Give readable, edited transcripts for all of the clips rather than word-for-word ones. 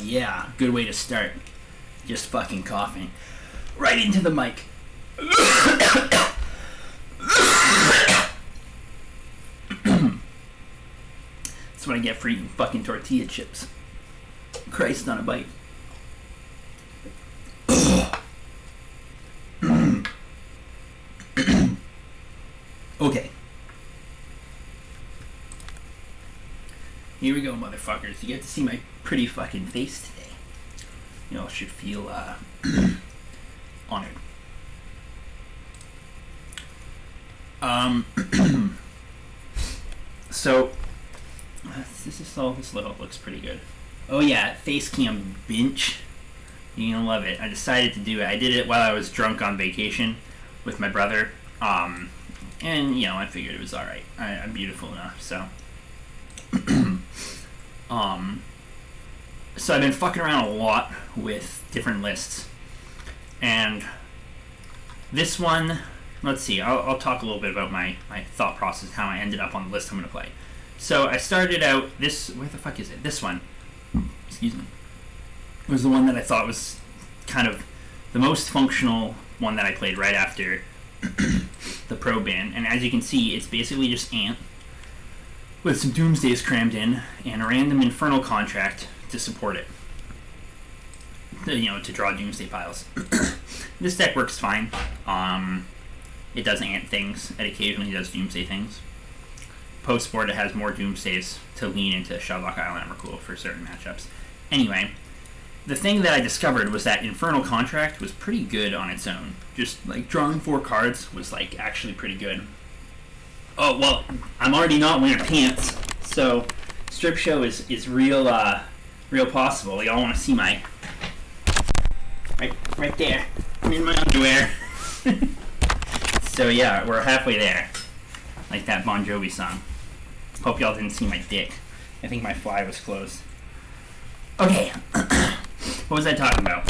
yeah, good way to start. Just fucking coughing. Right into the mic. That's what I get for eating fucking tortilla chips. Christ on a bite. Okay. Here we go, motherfuckers. You get to see my pretty fucking face today. You all should feel honored. So this little looks pretty good. Oh yeah, face cam bench. You're gonna love it. I decided to do it. I did it while I was drunk on vacation with my brother. And you know, I figured it was alright. I'm beautiful enough, so so I've been fucking around a lot with different lists. And this one, let's see, I'll talk a little bit about my thought process, how I ended up on the list I'm going to play. So I started out, where the fuck is it? This one, excuse me, was the one that I thought was kind of the most functional one that I played right after the Pro Ban. And as you can see, it's basically just Ant with some Doomsdays crammed in and a random Infernal Contract to support it. You know, to draw Doomsday piles. This deck works fine. It does Ant things. It occasionally does Doomsday things. Post-board, it has more Doomsdays to lean into Shadlock Island Emrakul for certain matchups. Anyway, the thing that I discovered was that Infernal Contract was pretty good on its own. Just, like, drawing 4 cards was, like, actually pretty good. Oh, well, I'm already not wearing pants, so strip show is real, real possible. Y'all want to see my... Right there. I'm in my underwear. So yeah, we're halfway there. Like that Bon Jovi song. Hope y'all didn't see my dick. I think my fly was closed. Okay. What was I talking about?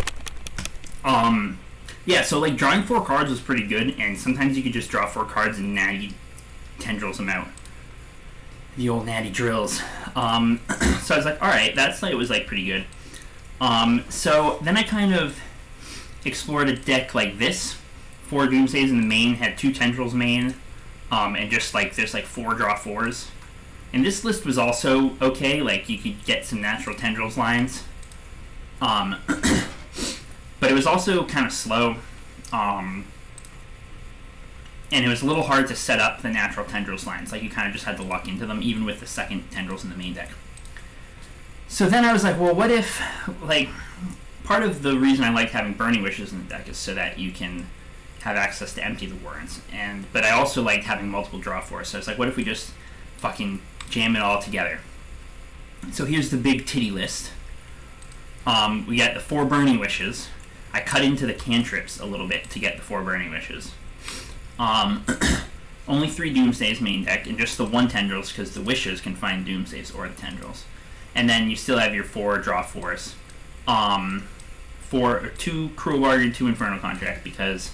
Yeah, so like drawing 4 cards was pretty good, and sometimes you could just draw 4 cards and natty tendrils them out. The old natty drills. So I was like, alright, that's like, it was like pretty good. So then I kind of explored a deck like this. 4 Doomsdays in the main, had 2 tendrils main, and just like there's like 4 draw 4s. And this list was also okay, like you could get some natural tendrils lines. But it was also kind of slow. And it was a little hard to set up the natural tendrils lines. Like you kind of just had to luck into them, even with the second tendrils in the main deck. So then I was like, well, what if, like, part of the reason I like having Burning Wishes in the deck is so that you can have access to empty the warrants. But I also liked having multiple draw 4s. So I was like, what if we just fucking jam it all together? So here's the big titty list. We got the 4 Burning Wishes. I cut into the cantrips a little bit to get the 4 Burning Wishes. Only 3 Doomsdays main deck, and just the 1 tendrils, because the Wishes can find Doomsdays or the tendrils. And then you still have your 4 draw 4s. 2 Cruel Bargain, 2 Infernal Contract, because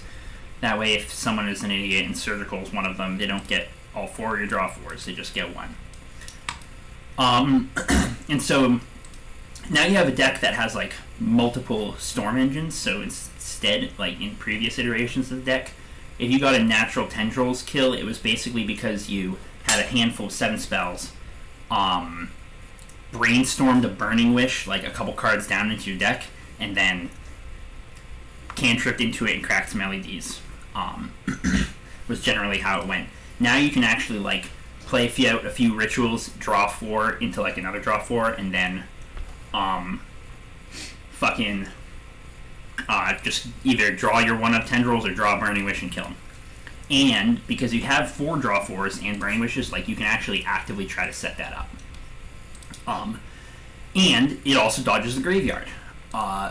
that way if someone is an idiot and Surgical is one of them, they don't get all 4 of your draw 4s, they just get 1. And so now you have a deck that has like multiple Storm Engines, so instead, like in previous iterations of the deck, if you got a natural tendrils kill, it was basically because you had a handful of 7 spells, brainstormed a Burning Wish, like a couple cards down into your deck, and then cantripped into it and cracked some LEDs. Was generally how it went. Now you can actually like play out a few rituals, draw 4 into like another draw 4, and then just either draw your 1-up tendrils or draw a Burning Wish and kill them. And because you have 4 draw 4s and Burning Wishes, like you can actually actively try to set that up. And it also dodges the graveyard.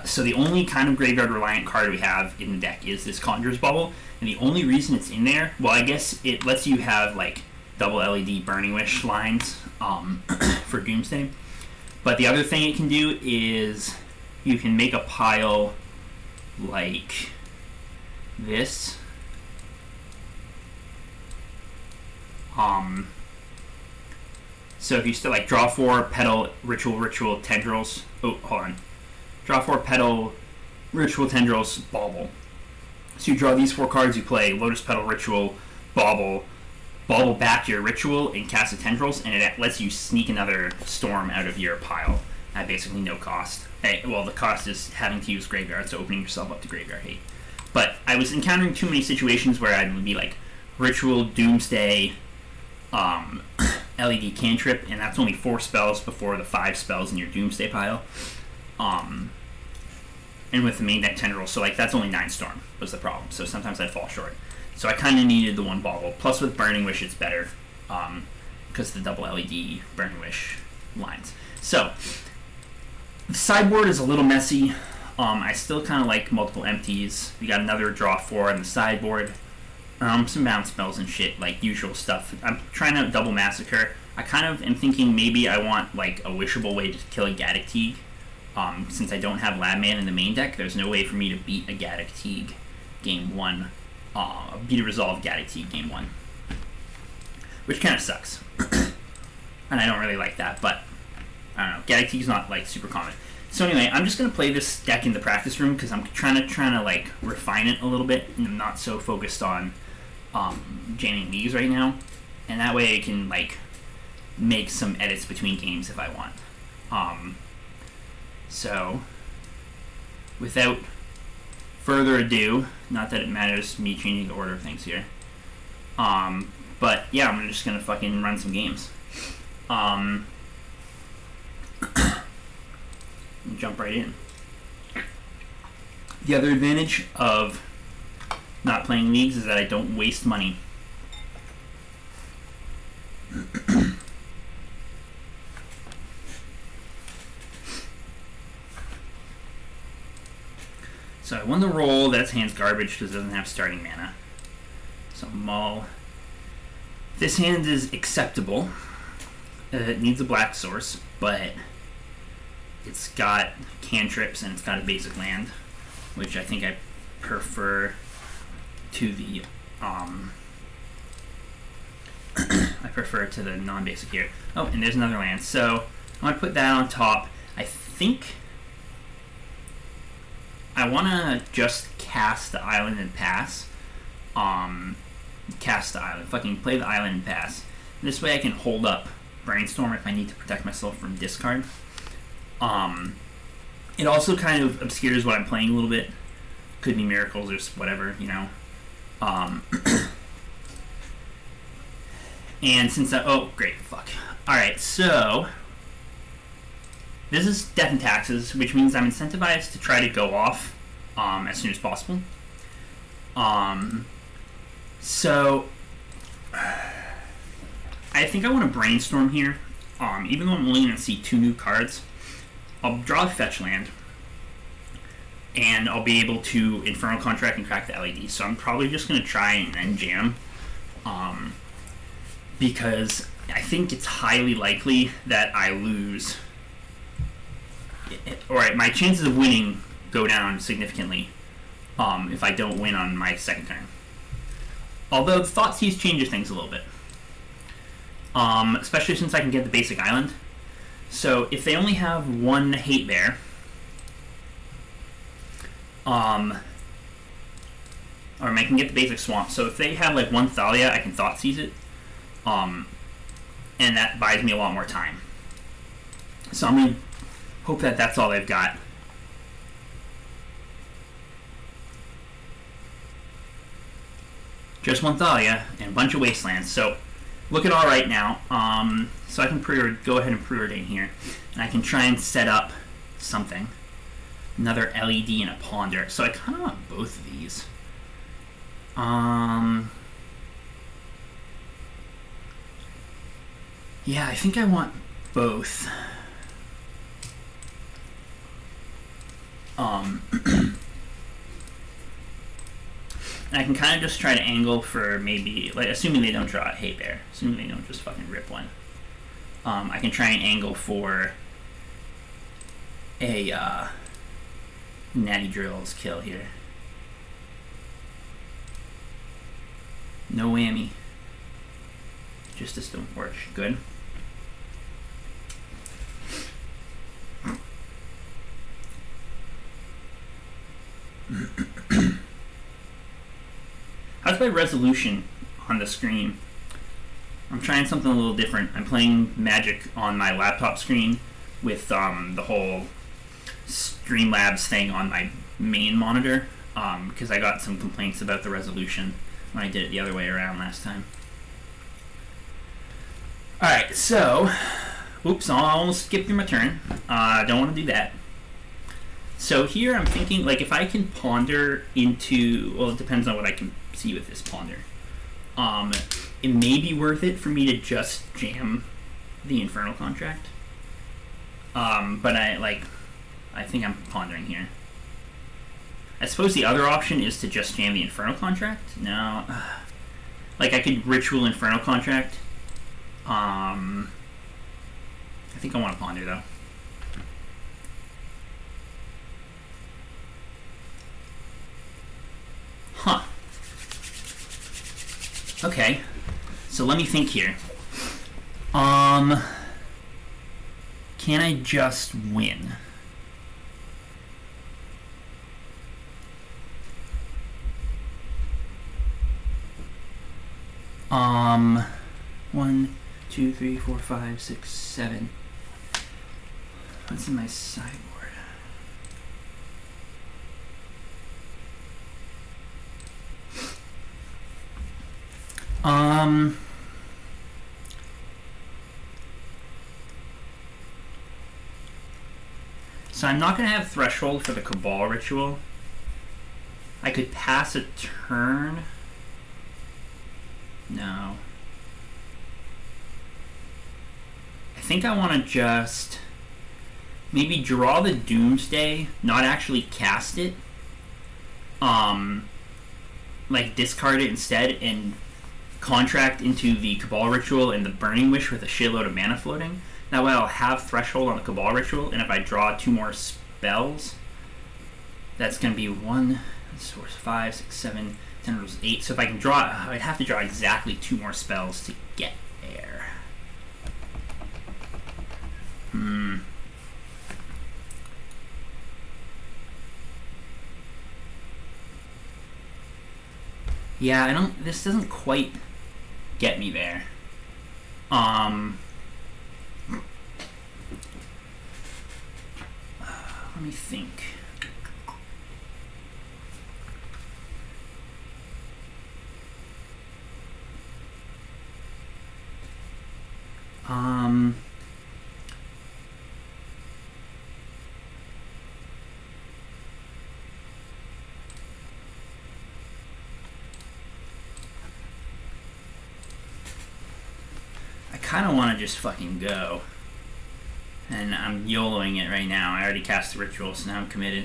So the only kind of graveyard reliant card we have in the deck is this Conjurer's Bubble, and the only reason it's in there, well, I guess it lets you have like double LED Burning Wish lines for Doomsday. But the other thing it can do is you can make a pile like this. So if you still like draw 4, petal, ritual, tendrils. Oh, hold on. Draw 4 Petal, Ritual Tendrils, Bauble. So you draw these 4 cards, you play Lotus Petal, Ritual, Bauble back your Ritual and cast a Tendrils, and it lets you sneak another Storm out of your pile at basically no cost. Well, the cost is having to use Graveyard, so opening yourself up to Graveyard Hate. But I was encountering too many situations where I would be like Ritual, Doomsday, LED Cantrip, and that's only 4 spells before the 5 spells in your Doomsday pile. And with the main deck Tendrils, so like that's only 9 Storm was the problem. So sometimes I'd fall short. So I kind of needed the one Bauble. Plus with Burning Wish it's better because the double LED Burning Wish lines. So the sideboard is a little messy. I still kind of like multiple empties. We got another Draw 4 on the sideboard. Some bounce spells and shit, like usual stuff. I'm trying to double Massacre. I kind of am thinking maybe I want like a wishable way to kill a Gaddock Teeg. Since I don't have Lab Man in the main deck, there's no way for me to beat a Gaddock Teeg game 1. Beat a Resolve Gaddock Teeg game 1. Which kind of sucks. And I don't really like that, but I don't know. Gaddock Teeg's not like super common. So anyway, I'm just going to play this deck in the practice room because I'm trying to like refine it a little bit, and I'm not so focused on jamming leagues right now. And that way I can like make some edits between games if I want. So without further ado, not that it matters me changing the order of things here. But yeah, I'm just gonna fucking run some games. Jump right in. The other advantage of not playing leagues is that I don't waste money. So I won the roll. That's hand's garbage because it doesn't have starting mana. So mull. This hand is acceptable. It needs a black source, but it's got cantrips and it's got a basic land, which I think I prefer to the I prefer to the non-basic here. Oh, and there's another land. So I'm gonna put that on top. I think I wanna just cast the island and pass. Cast the island. Fucking play the island and pass. This way I can hold up Brainstorm if I need to protect myself from discard. It also kind of obscures what I'm playing a little bit. Could be Miracles or whatever, you know. And since oh, great, fuck. Alright, so this is Death and Taxes, which means I'm incentivized to try to go off as soon as possible. So I think I want to Brainstorm here. Even though I'm only going to see 2 new cards, I'll draw a fetch land, and I'll be able to Infernal Contract and crack the LED. So I'm probably just going to try and then jam, because I think it's highly likely that I lose. Alright, my chances of winning go down significantly if I don't win on my second turn. Although the Thoughtseize changes things a little bit. Especially since I can get the basic island. So if they only have 1 Hate Bear, or I can get the basic Swamp. So if they have like 1 Thalia, I can Thoughtseize it, and that buys me a lot more time. So I'm gonna hope that that's all they've got. Just 1 Thalia and a bunch of Wastelands. So looking all right now. So I can go ahead and preordain here, and I can try and set up something. Another LED and a Ponder. So I kind of want both of these. Yeah, I think I want both. And I can kind of just try to angle for maybe, like, assuming they don't draw a Hate Bear, assuming they don't just fucking rip one. I can try and angle for a Natty Drills kill here. No whammy. Just a Stoneforge. Good. How's my resolution on the screen? I'm trying something a little different. I'm playing Magic on my laptop screen with the whole Streamlabs thing on my main monitor because I got some complaints about the resolution when I did it the other way around last time. Alright, so... Oops, I almost skipped through my turn. I don't want to do that. So here I'm thinking, like, if I can ponder into... Well, it depends on what I can see with this ponder. It may be worth it for me to just jam the Infernal Contract. But I think I'm pondering here. I suppose the other option is to just jam the Infernal Contract. No. Like, I could Ritual Infernal Contract. I think I want to ponder, though. Huh. Okay. So let me think here. Can I just win? One, 2, 3, 4, 5, 6, 7. What's in my sideboard? So I'm not going to have Threshold for the Cabal Ritual. I could pass a turn. No. I think I want to just maybe draw the Doomsday, not actually cast it. Like discard it instead and contract into the Cabal Ritual and the Burning Wish with a shitload of mana floating. That way I'll have Threshold on the Cabal Ritual, and if I draw 2 more spells, that's going to be 1, 4, 5, 6, 7, 10, 8. So if I can draw, I'd have to draw exactly 2 more spells to get there. Yeah, this doesn't quite get me there. Let me think. I kind of want to just fucking go. And I'm YOLOing it right now. I already cast the Ritual, so now I'm committed.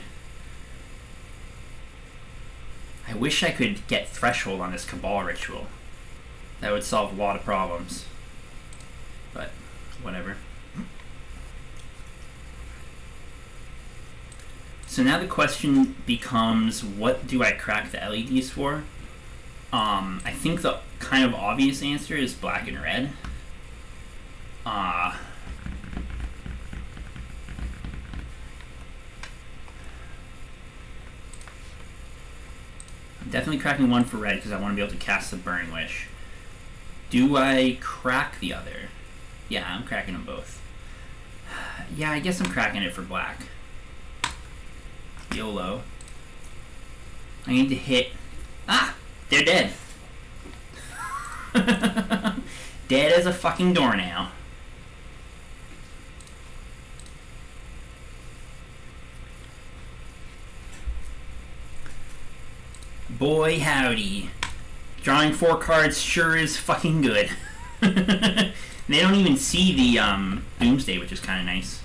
I wish I could get Threshold on this Cabal Ritual. That would solve a lot of problems. But, whatever. So now the question becomes, what do I crack the LEDs for? I think the kind of obvious answer is black and red. I'm definitely cracking one for red because I want to be able to cast the Burning Wish. Do I crack the other? Yeah, I'm cracking them both. Yeah, I guess I'm cracking it for black. YOLO. I need to hit... Ah! They're dead. Dead as a fucking doornail. Boy howdy. Drawing 4 cards sure is fucking good. They don't even see the Doomsday, which is kind of nice.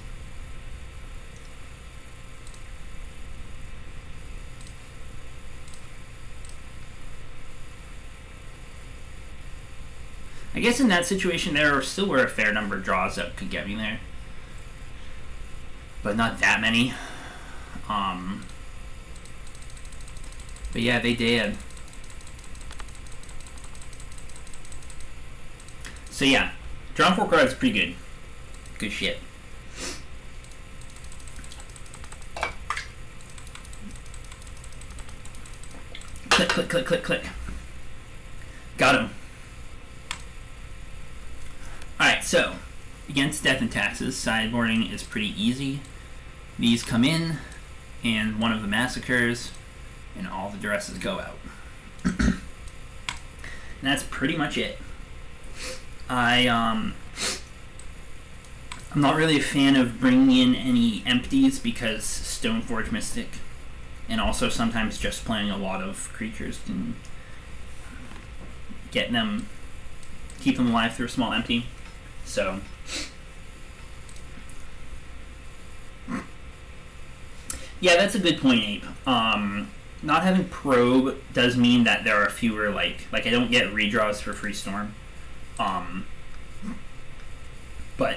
I guess in that situation there still were a fair number of draws that could get me there. But not that many. But yeah, they did. So yeah, drawing 4 cards is pretty good. Good shit. Click, click, click, click, click. Got him. Alright, so, against death and taxes, sideboarding is pretty easy. These come in, and one of the massacres, and all the duresses go out. And that's pretty much it. I'm not really a fan of bringing in any empties because Stoneforge Mystic, and also sometimes just playing a lot of creatures can keep them alive through a small empty. So yeah, that's a good point, Ape. Not having probe does mean that there are fewer like I don't get redraws for free storm. But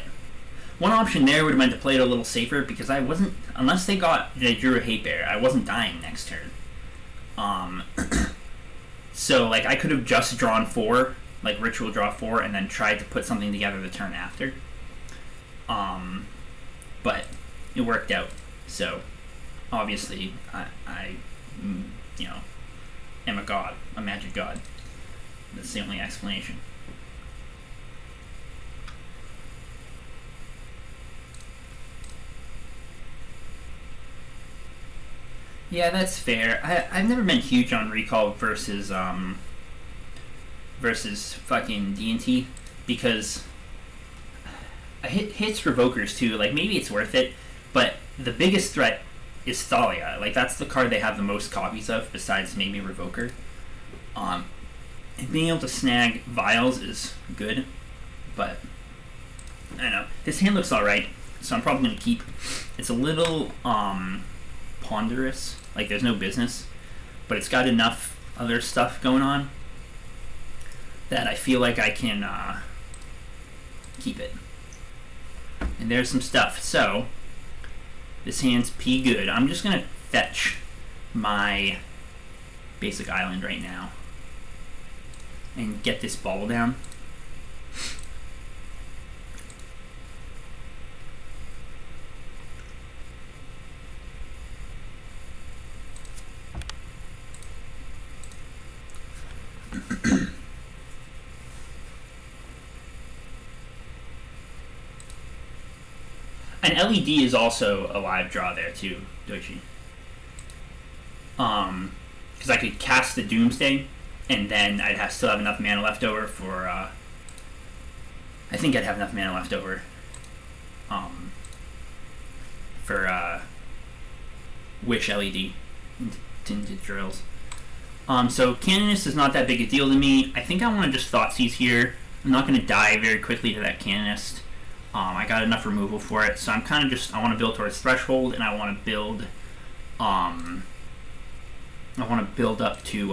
one option there would have been to play it a little safer because I wasn't, unless they drew a hate bear, I wasn't dying next turn. So like I could have just drawn 4, like ritual draw 4, and then tried to put something together the turn after. But it worked out. So obviously I am a god, a magic god. That's the only explanation. Yeah, that's fair. I've never been huge on recall versus fucking D&T because hits revokers too. Like maybe it's worth it, but the biggest threat is Thalia. Like that's the card they have the most copies of besides maybe Revoker. And being able to snag vials is good, but I don't know. This hand looks alright, so I'm probably gonna keep. It's a little ponderous. Like there's no business, but it's got enough other stuff going on that I feel like I can keep it. And there's some stuff. So this hand's P good. I'm just gonna fetch my basic island right now and get this bubble down. An LED is also a live draw there too, Doichi. Because I could cast the Doomsday, and then I'd still have enough mana left over for. I think I'd have enough mana left over. For Wish LED into drills. So Canonist is not that big a deal to me. I think I want to just Thoughtseize here. I'm not going to die very quickly to that Canonist. I got enough removal for it, so I'm kind of just, I want to build towards Threshold, and I want to build, up to,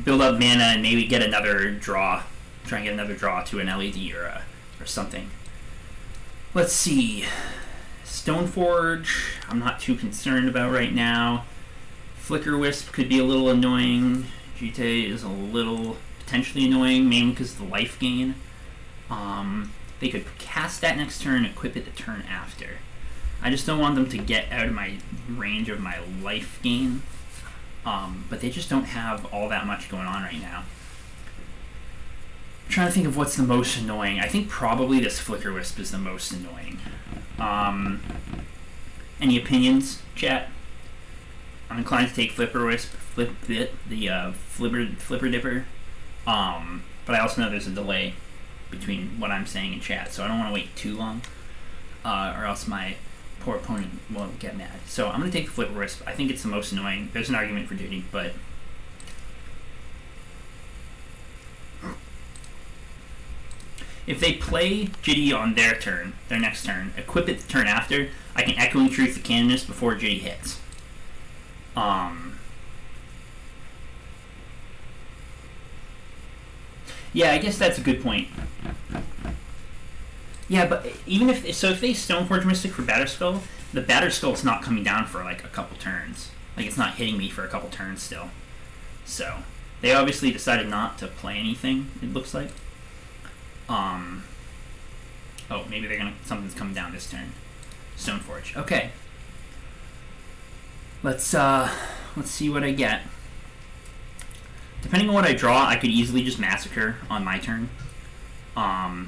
build up mana and maybe get another draw, try and get another draw to an LED or something. Let's see, Stoneforge, I'm not too concerned about right now. Flicker Wisp could be a little annoying. Jite is a little potentially annoying, mainly because of the life gain. They could cast that next turn, equip it the turn after. I just don't want them to get out of my range of my life gain. But they just don't have all that much going on right now. I'm trying to think of what's the most annoying. I think probably this Flicker Wisp is the most annoying. Any opinions, chat? I'm inclined to take Flipper Wisp, the Flipper Dipper. But I also know there's a delay between what I'm saying in chat, so I don't want to wait too long, or else my poor opponent will get mad. So I'm going to take the Flipper Wisp. I think it's the most annoying. There's an argument for duty, but if they play Jitty on their turn, their next turn, equip it the turn after, I can Echoing Truth the Canonist before Jitty hits. Yeah, I guess that's a good point. Yeah, but even if they Stoneforge Mystic for Batterskull, the Batterskull's not coming down for like a couple turns. Like it's not hitting me for a couple turns still. So they obviously decided not to play anything. It looks like. Oh, maybe something's coming down this turn. Stoneforge. Okay. Let's let's see what I get. Depending on what I draw, I could easily just Massacre on my turn.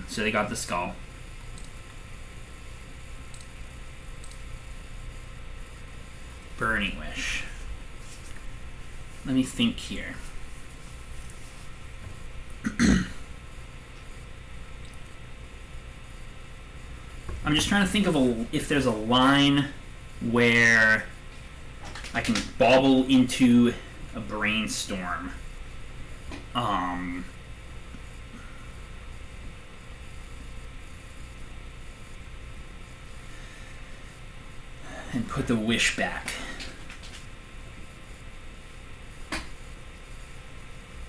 So they got the Skull. Burning Wish. Let me think here. I'm just trying to think of if there's a line where I can bobble into a Brainstorm. And put the Wish back.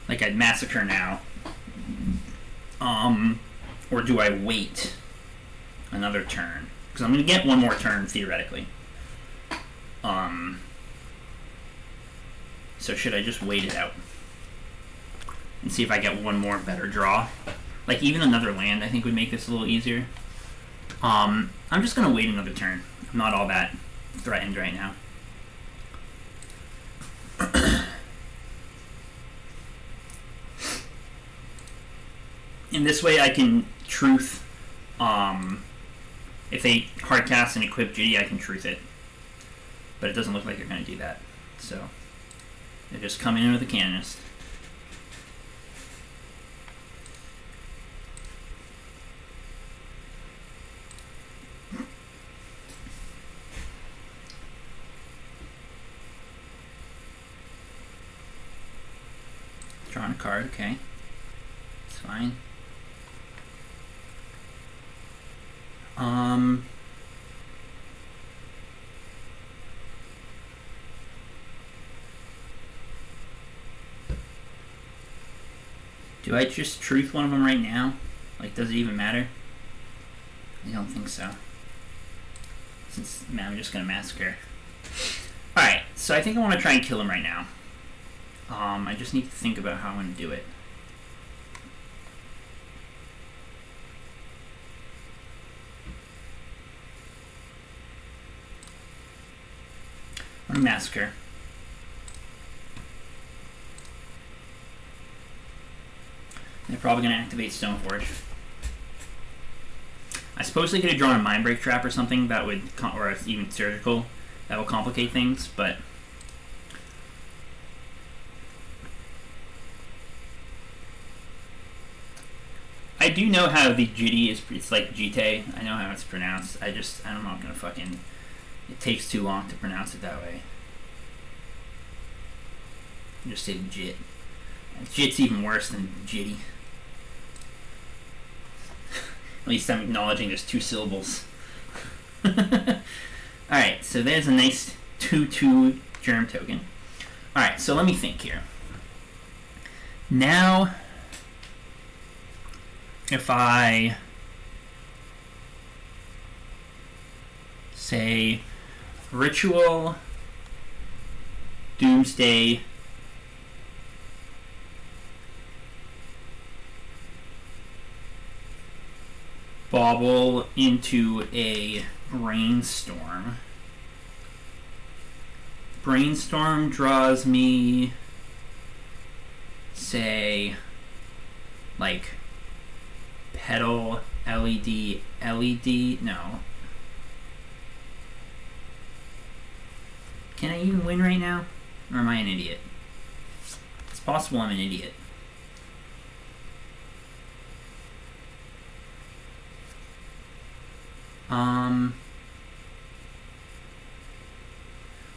Like I'd Massacre now. Or do I wait another turn? Because I'm going to get one more turn, theoretically. So should I just wait it out? And see if I get one more better draw? Like even another land I think would make this a little easier. I'm just going to wait another turn. I'm not all that threatened right now. In this way I can truth, if they hardcast and equip Jitty, I can truth it. But it doesn't look like they're going to do that. So they're just coming in with a Canonist. Drawing a card, okay. It's fine. Do I just truth one of them right now? Like, does it even matter? I don't think so. Since, man, I'm just gonna Massacre. Alright, so I think I want to try and kill him right now. I just need to think about how I'm gonna do it. I'm gonna Massacre. They're probably going to activate Stoneforge. I suppose they could have drawn a Mindbreak Trap or something that would, or even Surgical, that will complicate things, but I do know how the Jitty is. It's like Jite. I know how it's pronounced. I'm not going to fucking. It takes too long to pronounce it that way. I just say Jit. Jit's even worse than Jitty. At least I'm acknowledging there's 2 syllables. Alright, so there's a nice 2/2 germ token. Alright, so let me think here. Now, if I say Ritual, Doomsday, bobble into a Brainstorm. Brainstorm draws me, say, like, Petal, LED, no. Can I even win right now? Or am I an idiot? It's possible I'm an idiot.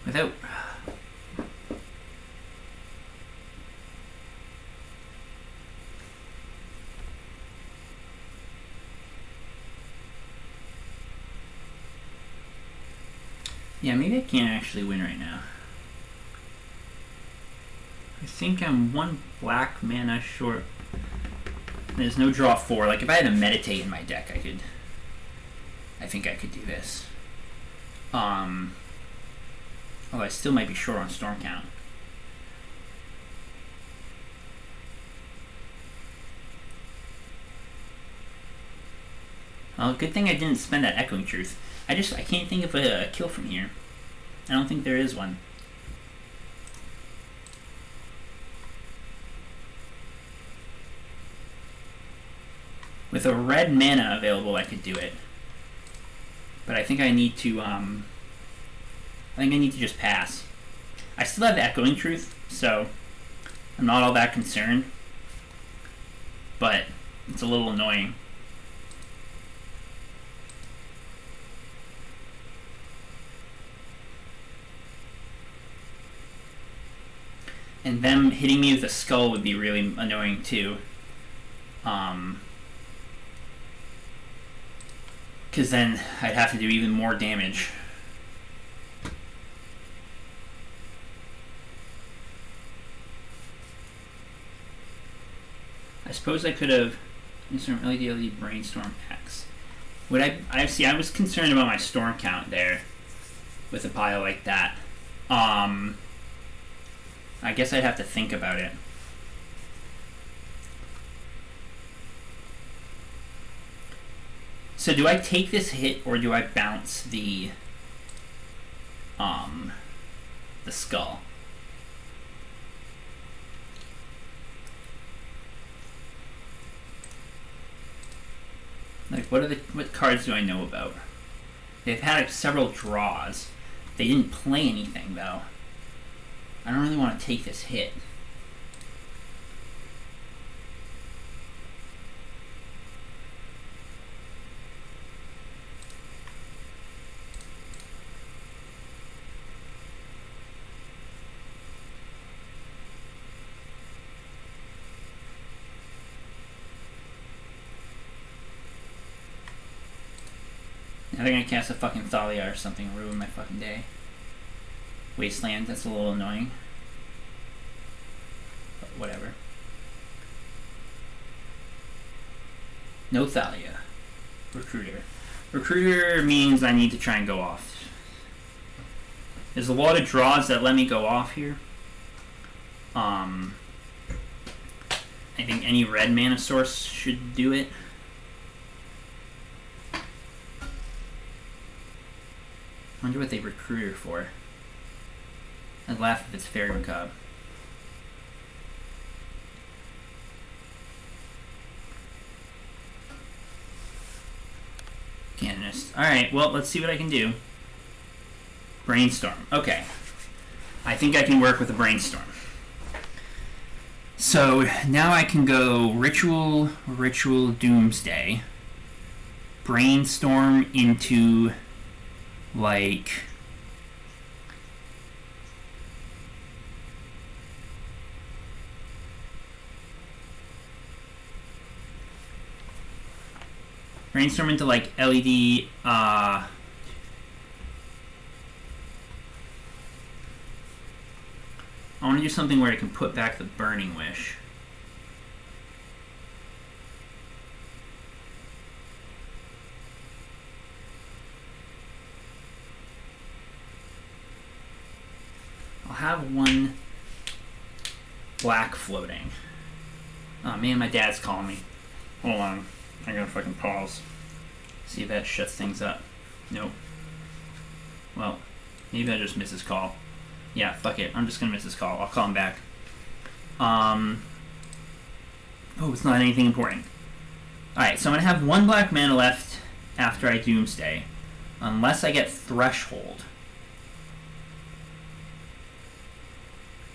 Without... Yeah, maybe I can't actually win right now. I think I'm 1 black mana short. There's no draw 4. Like, if I had a Meditate in my deck, I think I could do this. Although I still might be short on Storm Count. Well, good thing I didn't spend that Echoing Truth. I can't think of a kill from here. I don't think there is one. With a red mana available, I could do it. But I think I need to, just pass. I still have the Echoing Truth, so I'm not all that concerned. But it's a little annoying. And them hitting me with a skull would be really annoying too. Because then I'd have to do even more damage. I suppose I could have Storm LED Brainstorm X. Would I see? I was concerned about my storm count there with a pile like that. I guess I'd have to think about it. So do I take this hit or do I bounce the skull? Like what cards do I know about? They've had several draws. They didn't play anything though. I don't really want to take this hit. Now they're gonna cast a fucking Thalia or something and ruin my fucking day. Wasteland, that's a little annoying. But whatever. No Thalia. Recruiter. Recruiter means I need to try and go off. There's a lot of draws that let me go off here. I think any red mana source should do it. I wonder what they recruit her for. I'd laugh if it's Fairy Macabre. Canonist. Alright, well, let's see what I can do. Brainstorm. Okay. I think I can work with a Brainstorm. So, now I can go Ritual Doomsday. Brainstorm into, like... Brainstorm into like LED, I want to do something where I can put back the Burning Wish. I'll have one black floating. Oh man, my dad's calling me. Hold on. I gotta fucking pause. See if that shuts things up. Nope. Well, maybe I just miss his call. Yeah, fuck it. I'm just gonna miss his call. I'll call him back. Oh, it's not anything important. Alright, so I'm gonna have one black mana left after I Doomsday. Unless I get Threshold.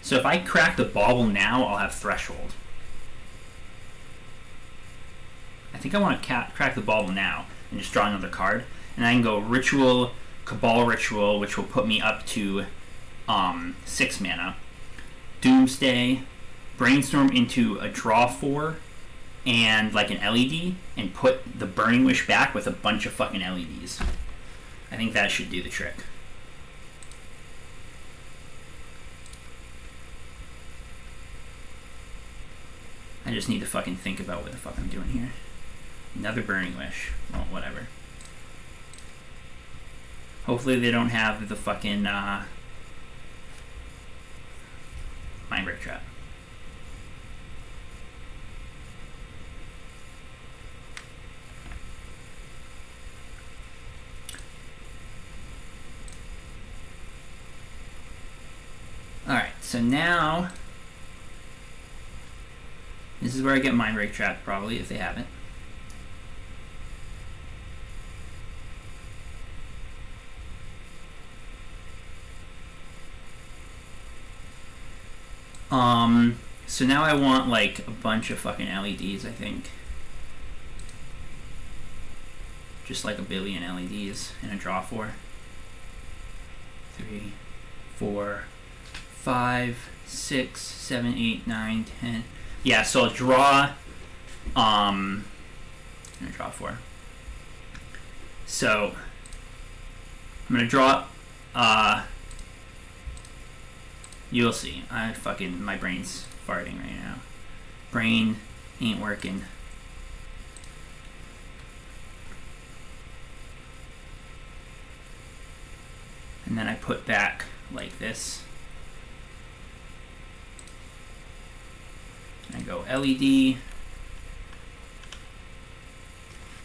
So if I crack the bauble now, I'll have Threshold. I think I want to crack the bauble now and just draw another card. And I can go Ritual, Cabal Ritual, which will put me up to 6 mana. Doomsday, Brainstorm into a Draw4 and like an LED, and put the Burning Wish back with a bunch of fucking LEDs. I think that should do the trick. I just need to fucking think about what the fuck I'm doing here. Another Burning Wish. Well, whatever. Hopefully they don't have the fucking Mind Break Trap. Alright, so now this is where I get Mind Break Trap, probably, if they haven't. So now I want like a bunch of fucking LEDs, I think. Just like a billion LEDs in a Draw4. 3, 4, 5, 6, 7, 8, 9, 10. Yeah, so I'll draw in a Draw4. So I'm gonna draw you'll see. My brain's farting right now. Brain ain't working. And then I put back like this. I go LED,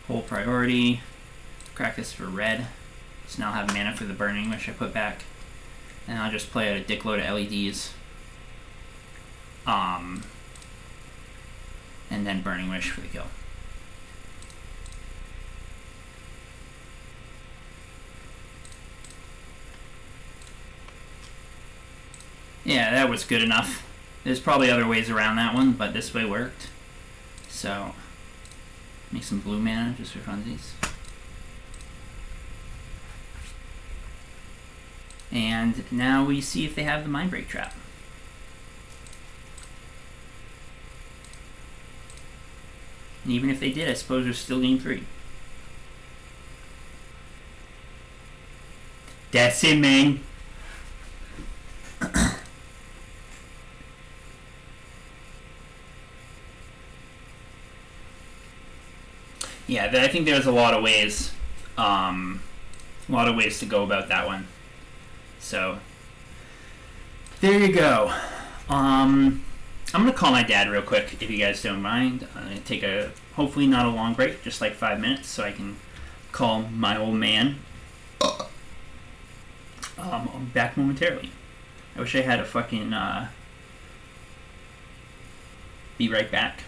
whole priority, crack this for red. So now I'll have mana for the burning, which I put back. And I'll just play out a dick load of LEDs. And then Burning Wish for the kill. Yeah, that was good enough. There's probably other ways around that one, but this way worked. So, make some blue mana just for funsies. And now we see if they have the Mindbreak Trap. And even if they did, I suppose there's still game 3. That's it, man. Yeah, I think there's a lot of ways, to go about that one. So there you go. I'm gonna call my dad real quick if you guys don't mind. I'm gonna take a hopefully not a long break, just like 5 minutes, so I can call my old man. I'm back momentarily. I wish I had a fucking be right back.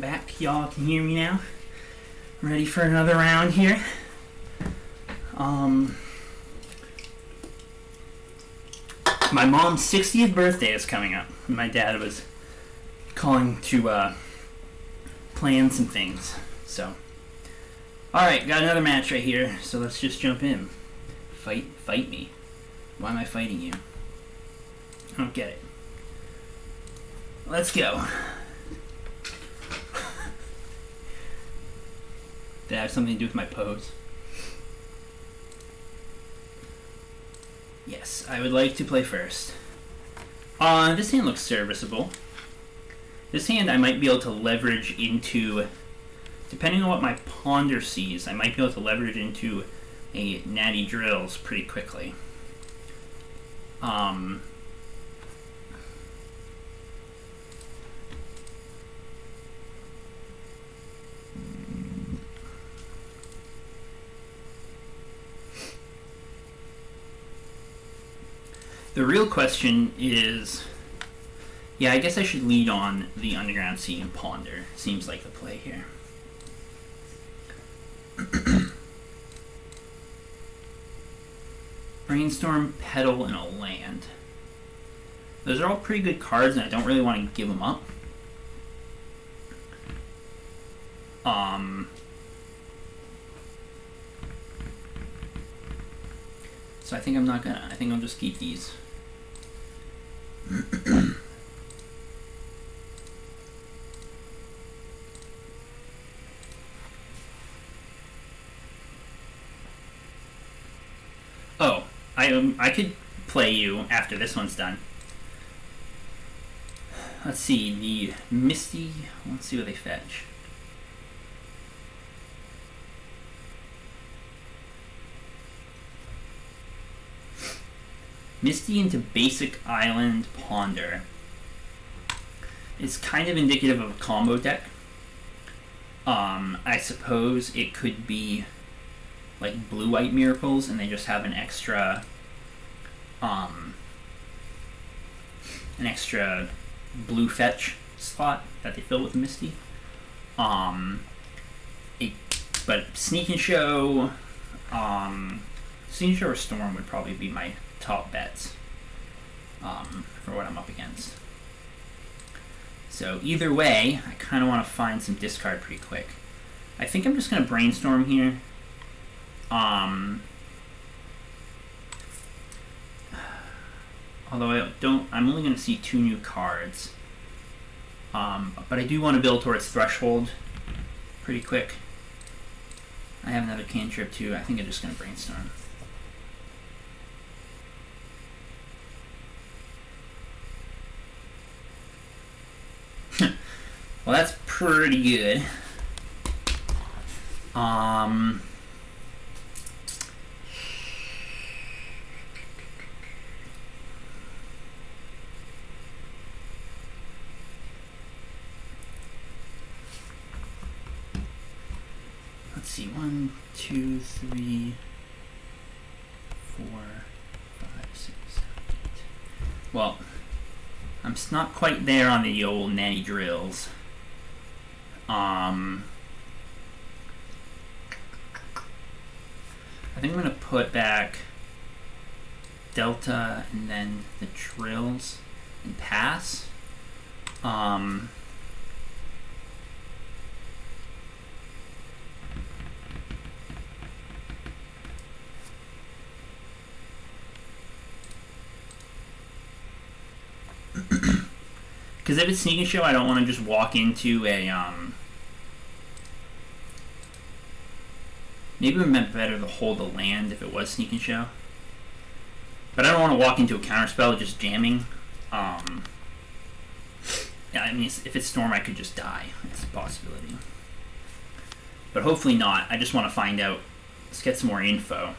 I'm back. Y'all can hear me now. Ready for another round here. My mom's 60th birthday is coming up. My dad was calling to plan some things. So, alright, got another match right here. So let's just jump in. Fight me. Why am I fighting you? I don't get it. Let's go. Did that have something to do with my pose? Yes, I would like to play first. This hand looks serviceable. This hand I might be able to leverage into, depending on what my ponder sees, I might be able to leverage into a natty drills pretty quickly. The real question is, yeah, I guess I should lead on the Underground Sea and Ponder. Seems like the play here. Brainstorm, Petal, and a land. Those are all pretty good cards, and I don't really want to give them up. So I think I'm not gonna. I think I'll just keep these. Oh, I could play you after this one's done. Let's see, the Misty. Let's see what they fetch. Misty into Basic Island Ponder. It's kind of indicative of a combo deck. I suppose it could be like blue-white miracles, and they just have an extra blue fetch slot that they fill with Misty. But Sneak and Show, Sneak and Show or Storm would probably be my top bets for what I'm up against. So either way, I kind of want to find some discard pretty quick. I think I'm just going to brainstorm here. Although I'm only going to see 2 new cards. But I do want to build towards Threshold pretty quick. I have another cantrip too. I think I'm just going to brainstorm. Well, that's pretty good. Let's see, 1, 2, 3, 4, 5, 6, 7, 8. Well, I'm not quite there on the old natty drills. I think I'm going to put back Delta and then the drills and pass. Because if it's Sneak and Show, I don't want to just walk into a maybe it would have been better to hold the land if it was Sneak and Show. But I don't want to walk into a counterspell just jamming. Yeah, I mean, if it's Storm, I could just die. It's a possibility. But hopefully not. I just want to find out. Let's get some more info.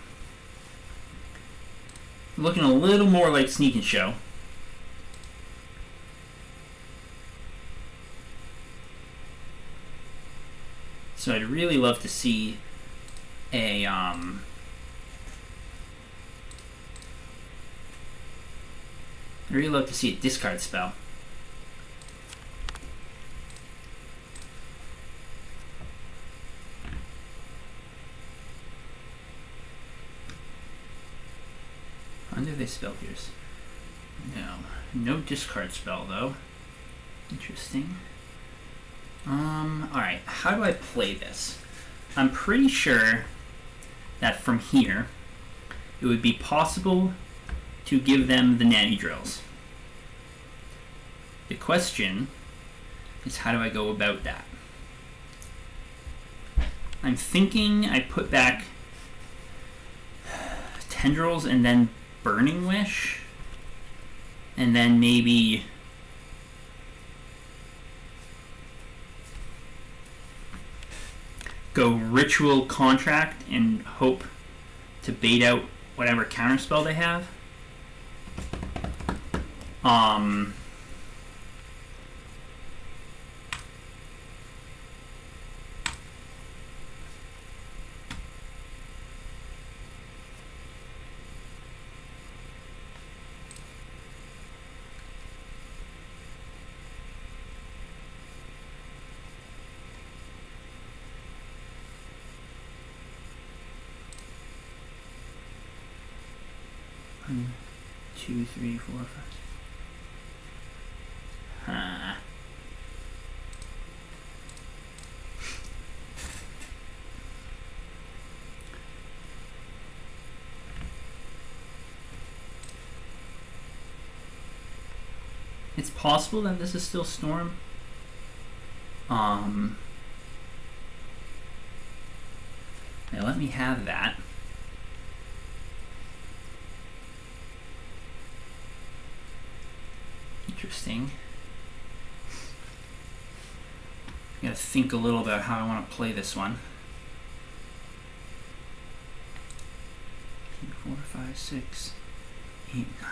Looking a little more like Sneak and Show. So I'd really love to see a I'd really love to see a discard spell. When do they spell Pierce? No. No discard spell, though. Interesting. Alright, how do I play this? I'm pretty sure that from here, it would be possible to give them the nanny drills. The question is, how do I go about that? I'm thinking I put back Tendrils and then Burning Wish, and then maybe go Ritual Contract and hope to bait out whatever counterspell they have. One, two, three, four, five. It's possible that this is still Storm. Now let me have that. Interesting. I gotta think a little about how I want to play this one. 4, 5, 6, 8, 9.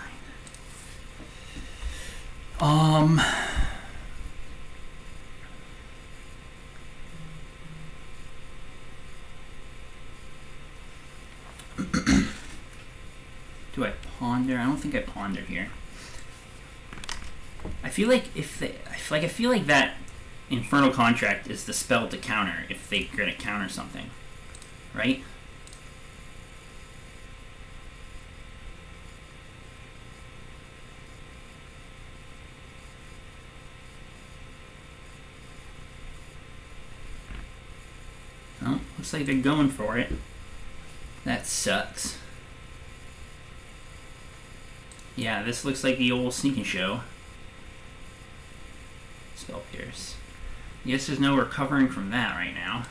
Do I ponder? I don't think I ponder here. I feel like I feel like that Infernal Contract is the spell to counter if they're gonna counter something, right? Oh, looks like they're going for it. That sucks. Yeah, this looks like the old Sneak and Show. Spell Pierce. Guess there's no recovering from that right now.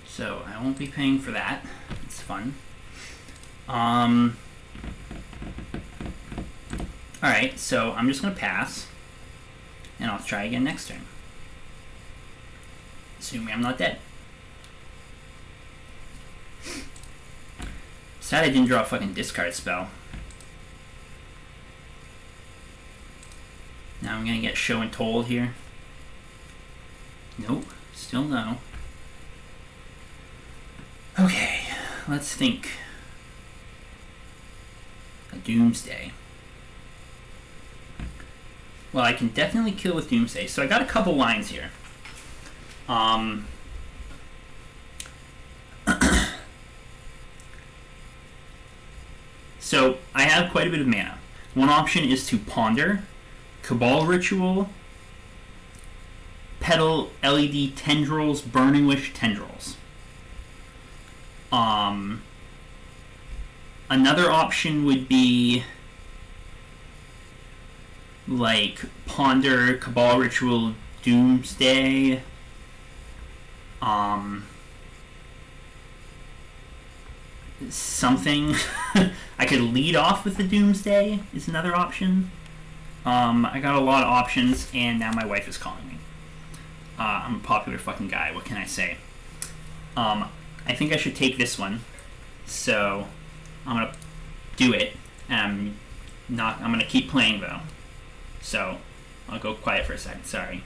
So I won't be paying for that. It's fun. Alright, so I'm just gonna pass. And I'll try again next turn. Assuming I'm not dead. Sad I didn't draw a fucking discard spell. Now I'm gonna get Show and Told here. Nope, still no. Okay, let's think. A Doomsday. Well, I can definitely kill with Doomsday. So I got a couple lines here. So I have quite a bit of mana. One option is to Ponder, Cabal Ritual, Petal, LED, Tendrils, Burning Wish, Tendrils. Another option would be like Ponder, Cabal Ritual, Doomsday. Something. I could lead off with the Doomsday is another option. I got a lot of options, and now my wife is calling me. I'm a popular fucking guy. What can I say? I think I should take this one. So I'm gonna do it. I'm gonna keep playing though. So I'll go quiet for a second. Sorry.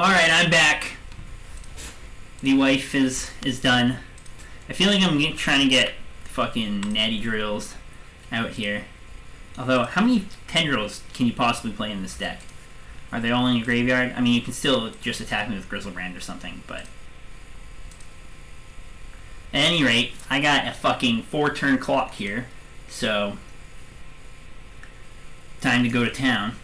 Alright, I'm back. The wife is done. I feel like I'm trying to get fucking natty drills out here. Although, how many tendrils can you possibly play in this deck? Are they all in your graveyard? I mean, you can still just attack me with Grizzlebrand or something, but... At any rate, I got a fucking 4-turn clock here, so... Time to go to town.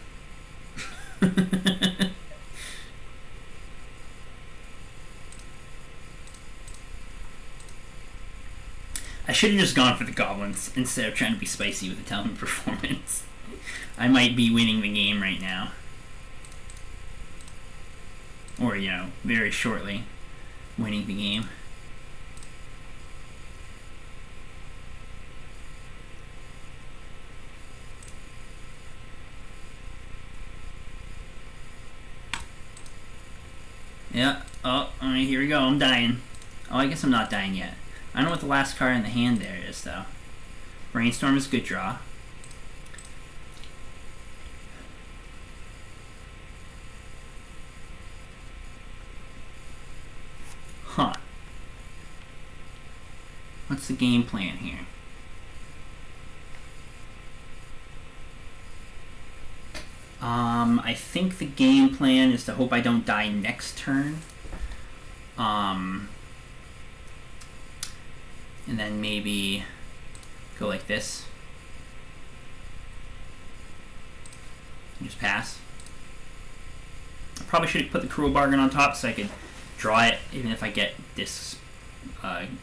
I should have just gone for the goblins instead of trying to be spicy with the talent performance. I might be winning the game right now. Or, you know, very shortly winning the game. Yeah, oh, alright, here we go, I'm dying. Oh, I guess I'm not dying yet. I don't know what the last card in the hand there is, though. Brainstorm is a good draw. Huh. What's the game plan here? I think the game plan is to hope I don't die next turn. And then maybe go like this. And just pass. I probably should have put the Cruel Bargain on top so I could draw it even if I get this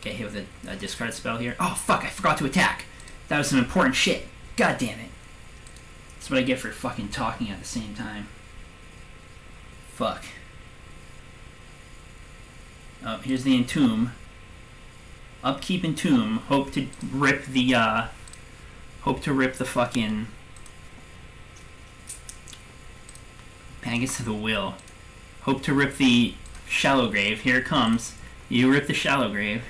get hit with a discard spell here. Oh fuck, I forgot to attack. That was some important shit. God damn it. That's what I get for fucking talking at the same time. Fuck. Oh, here's the Entomb. Upkeep Entomb. Hope to rip the fucking Magus of the Will. Hope to rip the Shallow Grave. Here it comes. You rip the Shallow Grave.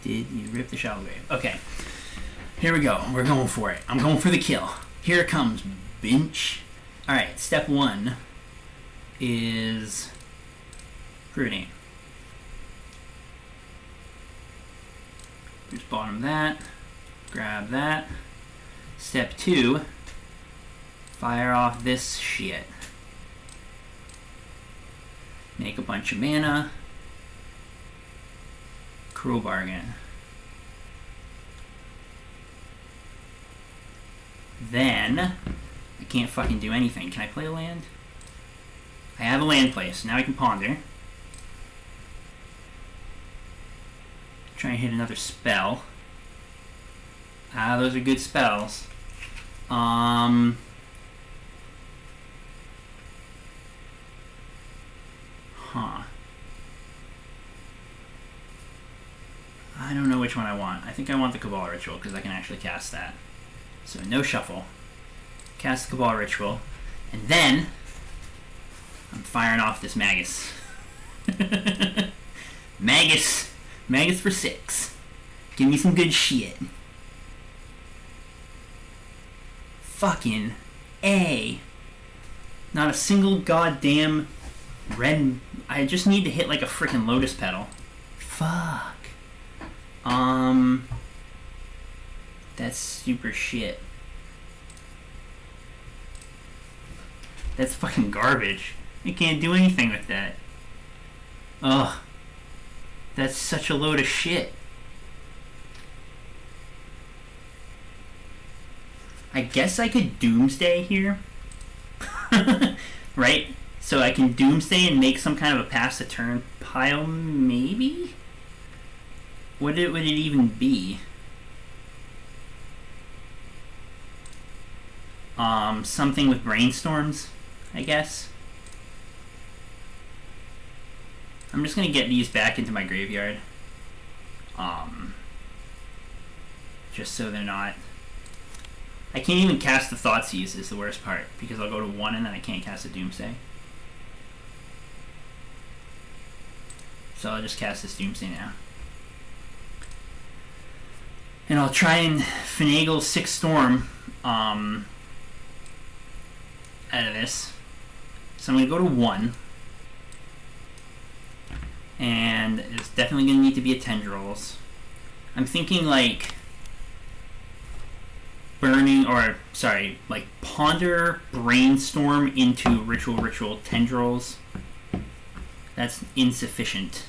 Did you rip the Shallow Grave? Okay. Here we go. We're going for it. I'm going for the kill. Here it comes, bench. Alright, step 1 is Brooding. Just bottom that. Grab that. Step 2, fire off this shit. Make a bunch of mana. Cruel Bargain. Then, I can't fucking do anything. Can I play a land? I have a land place. Now I can ponder. Try and hit another spell. Ah, those are good spells. Huh. I don't know which one I want. I think I want the Cabal Ritual because I can actually cast that. So no shuffle. Cast the Cabal Ritual. And then I'm firing off this Magus. Magus! Magus for 6. Give me some good shit. Fucking A. Not a single goddamn red. I just need to hit like a freaking Lotus Petal. Fuck. That's super shit. That's fucking garbage. You can't do anything with that. Ugh. That's such a load of shit. I guess I could Doomsday here. Right? So I can Doomsday and make some kind of a pass the turn pile, maybe? What would it even be? Something with Brainstorms, I guess. I'm just gonna get these back into my graveyard. Just so they're not... I can't even cast the Thoughtseize is the worst part, because I'll go to 1 and then I can't cast a Doomsday. So I'll just cast this Doomsday now. And I'll try and finagle 6 Storm out of this. So I'm going to go to 1. And it's definitely going to need to be a Tendrils. I'm thinking like Ponder, Brainstorm into Ritual, Tendrils. That's insufficient.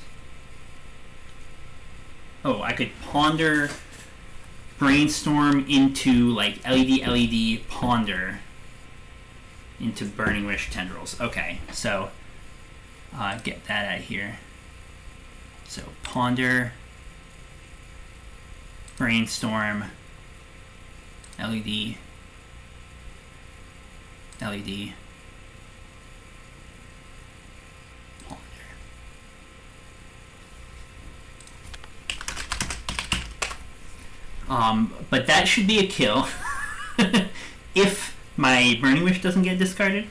Oh, I could Ponder, Brainstorm into like LED, Ponder into Burning Wish, Tendrils. Okay, so get that out of here. So Ponder, Brainstorm, LED, Ponder. But that should be a kill if my Burning Wish doesn't get discarded.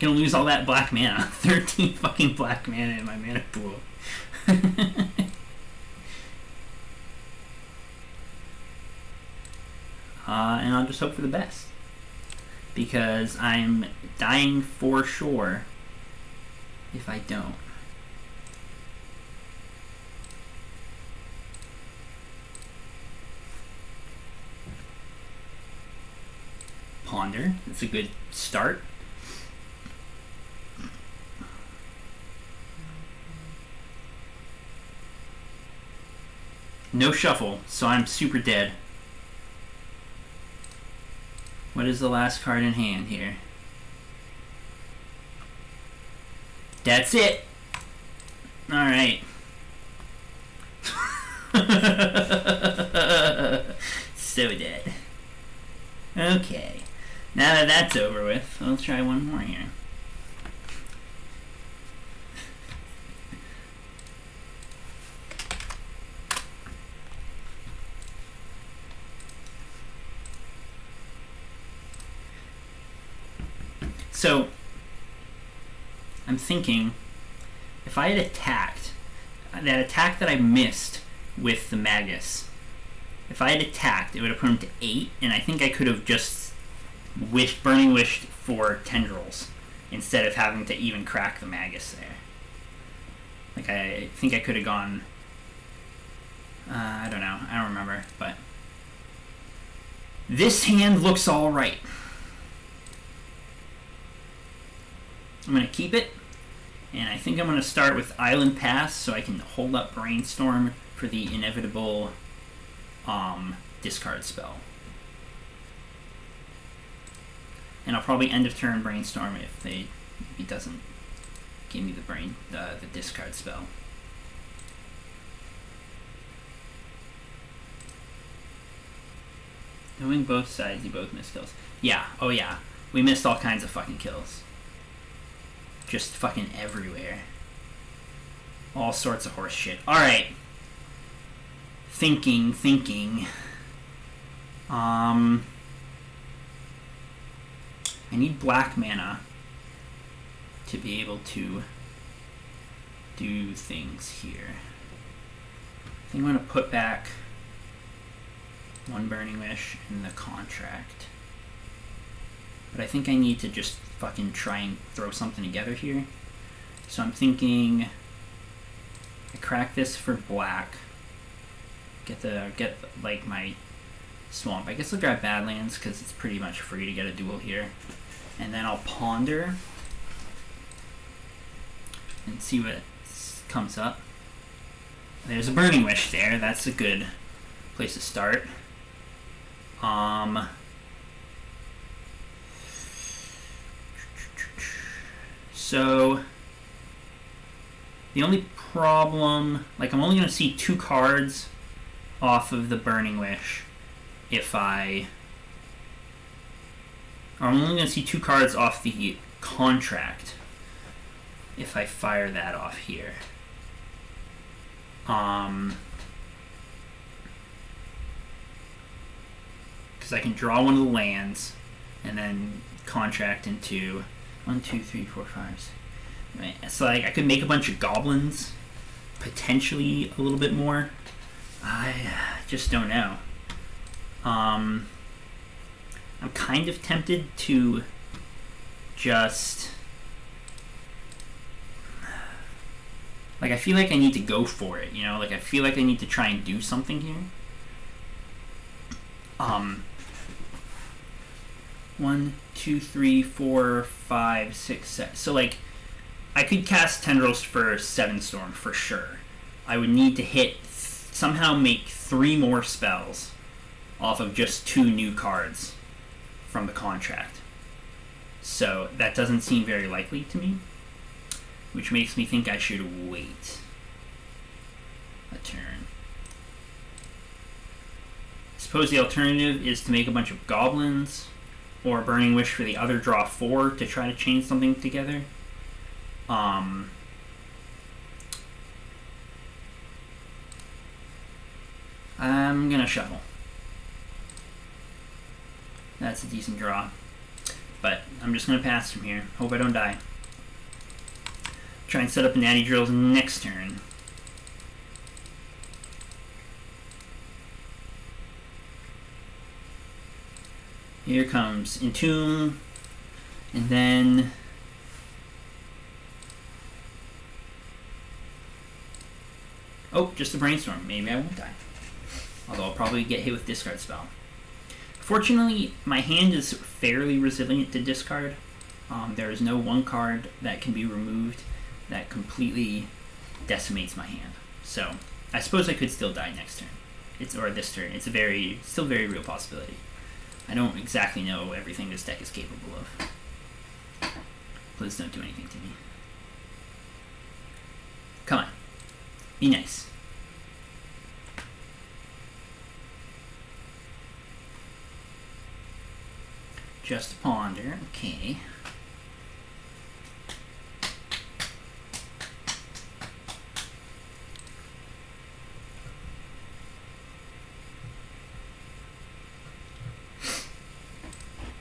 Gonna lose all that black mana. 13 fucking black mana in my mana pool. And I'll just hope for the best. Because I'm dying for sure if I don't. Ponder. That's a good start. No shuffle, so I'm super dead. What is the last card in hand here? That's it! Alright. So dead. Okay. Now that that's over with, I'll try one more here. So, I'm thinking, if I had attacked, that attack that I missed with the Magus, if I had attacked, it would have put him to 8, and I think I could have just Burning Wished for Tendrils, instead of having to even crack the Magus there. Like, I think I could have gone, I don't know, I don't remember, but this hand looks alright. I'm going to keep it, and I think I'm going to start with Island Pass so I can hold up Brainstorm for the inevitable discard spell. And I'll probably end of turn Brainstorm if he doesn't give me the discard spell. Doing both sides, you both missed kills. Yeah, oh yeah, we missed all kinds of fucking kills. Just fucking everywhere. All sorts of horse shit. Alright. Thinking. I need black mana to be able to do things here. I think I'm going to put back one Burning Wish in the contract. But I think I need to just fucking try and throw something together here. So I'm thinking I crack this for black. Get like my swamp. I guess I'll grab Badlands because it's pretty much free to get a duel here. And then I'll Ponder and see what comes up. There's a Burning Wish there. That's a good place to start. So the only problem, like, I'm only going to see 2 cards off of the Burning Wish if I'm only going to see 2 cards off the contract if I fire that off here. because I can draw one of the lands and then contract into 1, 2, 3, 4, 5. Right. So like I could make a bunch of goblins, potentially a little bit more. I just don't know. I'm kind of tempted to just like I feel like I need to go for it, you know, like I feel like I need to try and do something here. 1, 2, 3, 4, 5, 6, 7. So like I could cast Tendrils for 7 Storm for sure. I would need to hit somehow make 3 more spells off of just 2 new cards from the contract. So that doesn't seem very likely to me, which makes me think I should wait a turn. I suppose the alternative is to make a bunch of goblins or Burning Wish for the other draw 4 to try to chain something together. I'm gonna shuffle. That's a decent draw, but I'm just gonna pass from here. Hope I don't die. Try and set up Natty Drills next turn. Here comes Entomb, and then oh, just a Brainstorm. Maybe I won't die. Although I'll probably get hit with Discard Spell. Fortunately, my hand is fairly resilient to discard. There is no one card that can be removed that completely decimates my hand. So I suppose I could still die next turn. Or this turn. It's a still very real possibility. I don't exactly know everything this deck is capable of. Please don't do anything to me. Come on. Be nice. Just a ponder. Okay.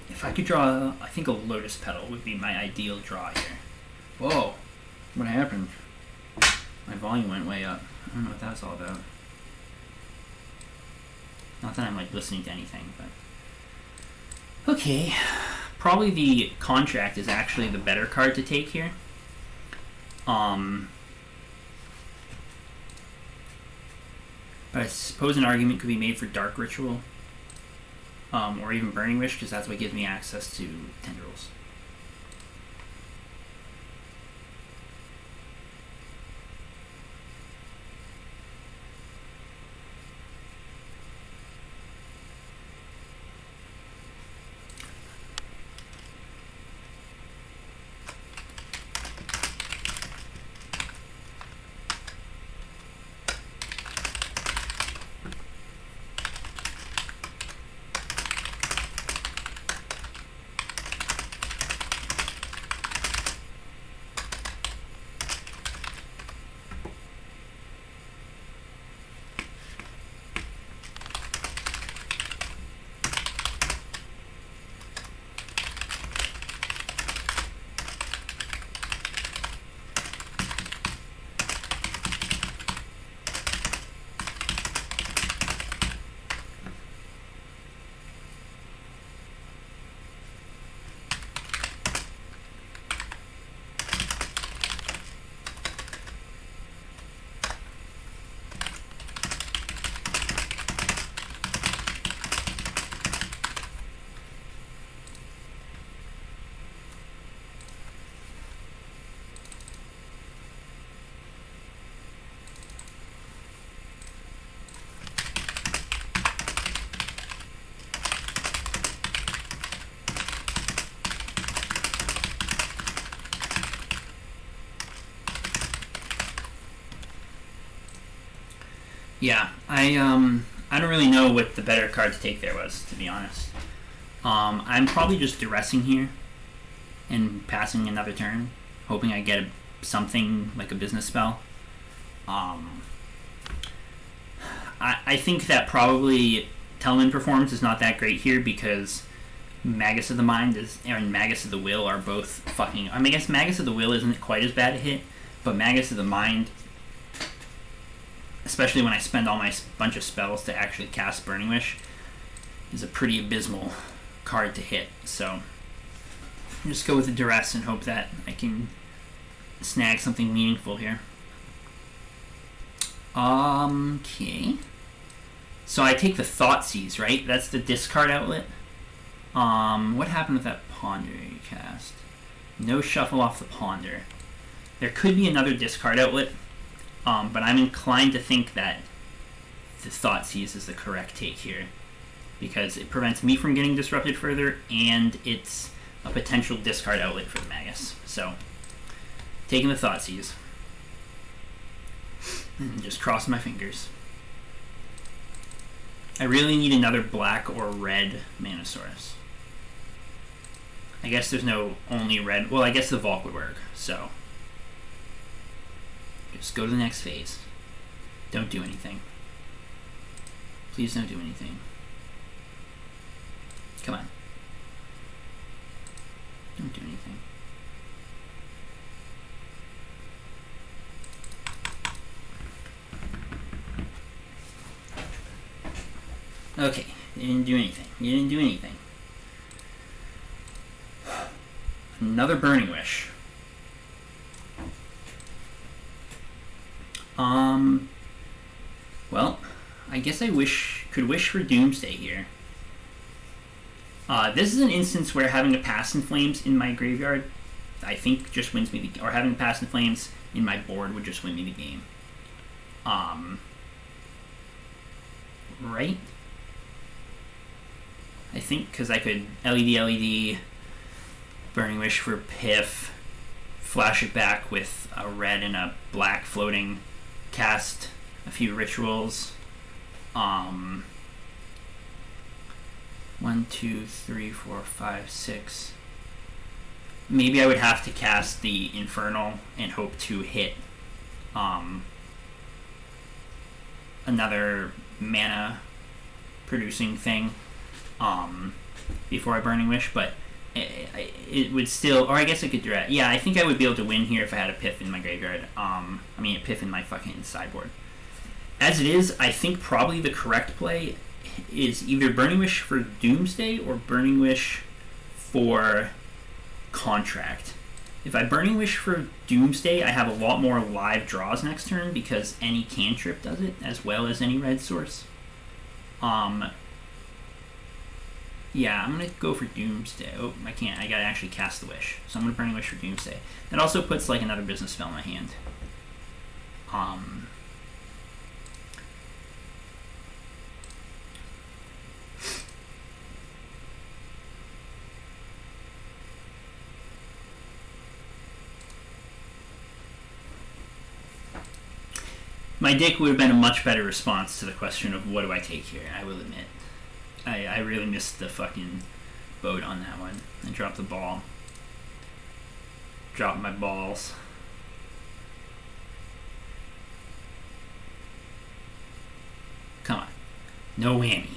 If I could draw, I think a Lotus Petal would be my ideal draw here. Whoa. What happened? My volume went way up. I don't know what that was all about. Not that I'm like listening to anything, but okay. Probably the Contract is actually the better card to take here. But I suppose an argument could be made for Dark Ritual, or even Burning Wish, because that's what gives me access to Tendrils. Yeah, I don't really know what the better card to take there was, to be honest. I'm probably just duressing here and passing another turn, hoping I get something like a business spell. I think that probably Telman performance is not that great here because Magus of the Mind and Magus of the Will are both fucking... I mean, I guess Magus of the Will isn't quite as bad a hit, but Magus of the Mind, especially when I spend all my bunch of spells to actually cast Burning Wish, is a pretty abysmal card to hit. So just go with the Duress and hope that I can snag something meaningful here. Okay. So I take the Thoughtseize, right? That's the discard outlet. What happened with that Ponder you cast? No shuffle off the Ponder. There could be another discard outlet, but I'm inclined to think that the Thoughtseize is the correct take here, because it prevents me from getting disrupted further, and it's a potential discard outlet for the Magus. So, taking the Thoughtseize. And just cross my fingers. I really need another black or red Manosaurus. I guess there's no only red. Well, I guess the Volk would work, so just go to the next phase. Don't do anything. Please don't do anything. Come on. Don't do anything. Okay, you didn't do anything. You didn't do anything. Another Burning Wish. Well, I guess I could wish for Doomsday here. This is an instance where having a Past in Flames in my graveyard, I think, just wins me the game. Or having a Past in Flames in my board would just win me the game. Right? I think, because I could LED, Burning Wish for Piff, flash it back with a red and a black floating, cast a few rituals. 1, 2, 3, 4, 5, 6. Maybe I would have to cast the Infernal and hope to hit another mana producing thing before I Burning Wish, but it would still, or I guess I could draw. Yeah, I think I would be able to win here if I had a Piff in my graveyard. I mean, a Piff in my fucking sideboard. As it is, I think probably the correct play is either Burning Wish for Doomsday or Burning Wish for Contract. If I Burning Wish for Doomsday, I have a lot more live draws next turn because any cantrip does it, as well as any red source. Yeah, I'm going to go for Doomsday. Oh, I can't. I got to actually cast the Wish. So I'm going to Burning Wish for Doomsday. That also puts like another business spell in my hand. My deck would have been a much better response to the question of what do I take here, I will admit. I really missed the fucking boat on that one. I dropped the ball. Dropped my balls. Come on. No whammy.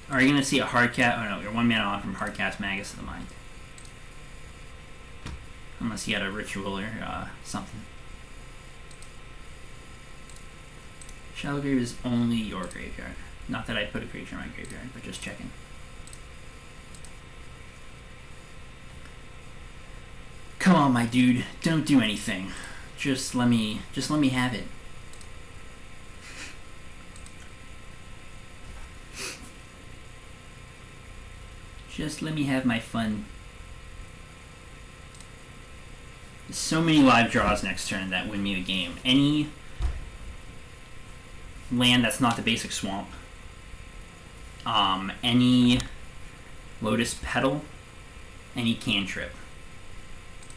Are you going to see a hard cat? Oh no, you're 1 mana off from Hardcast Magus of the Mind. Unless you had a ritual or something. Shallow Grave is only your graveyard. Not that I put a creature in my graveyard, but just checking. Come on, my dude. Don't do anything. Just let me have it. Just let me have my fun. There's so many live draws next turn that win me the game. Any land that's not the basic swamp, any Lotus Petal, any cantrip.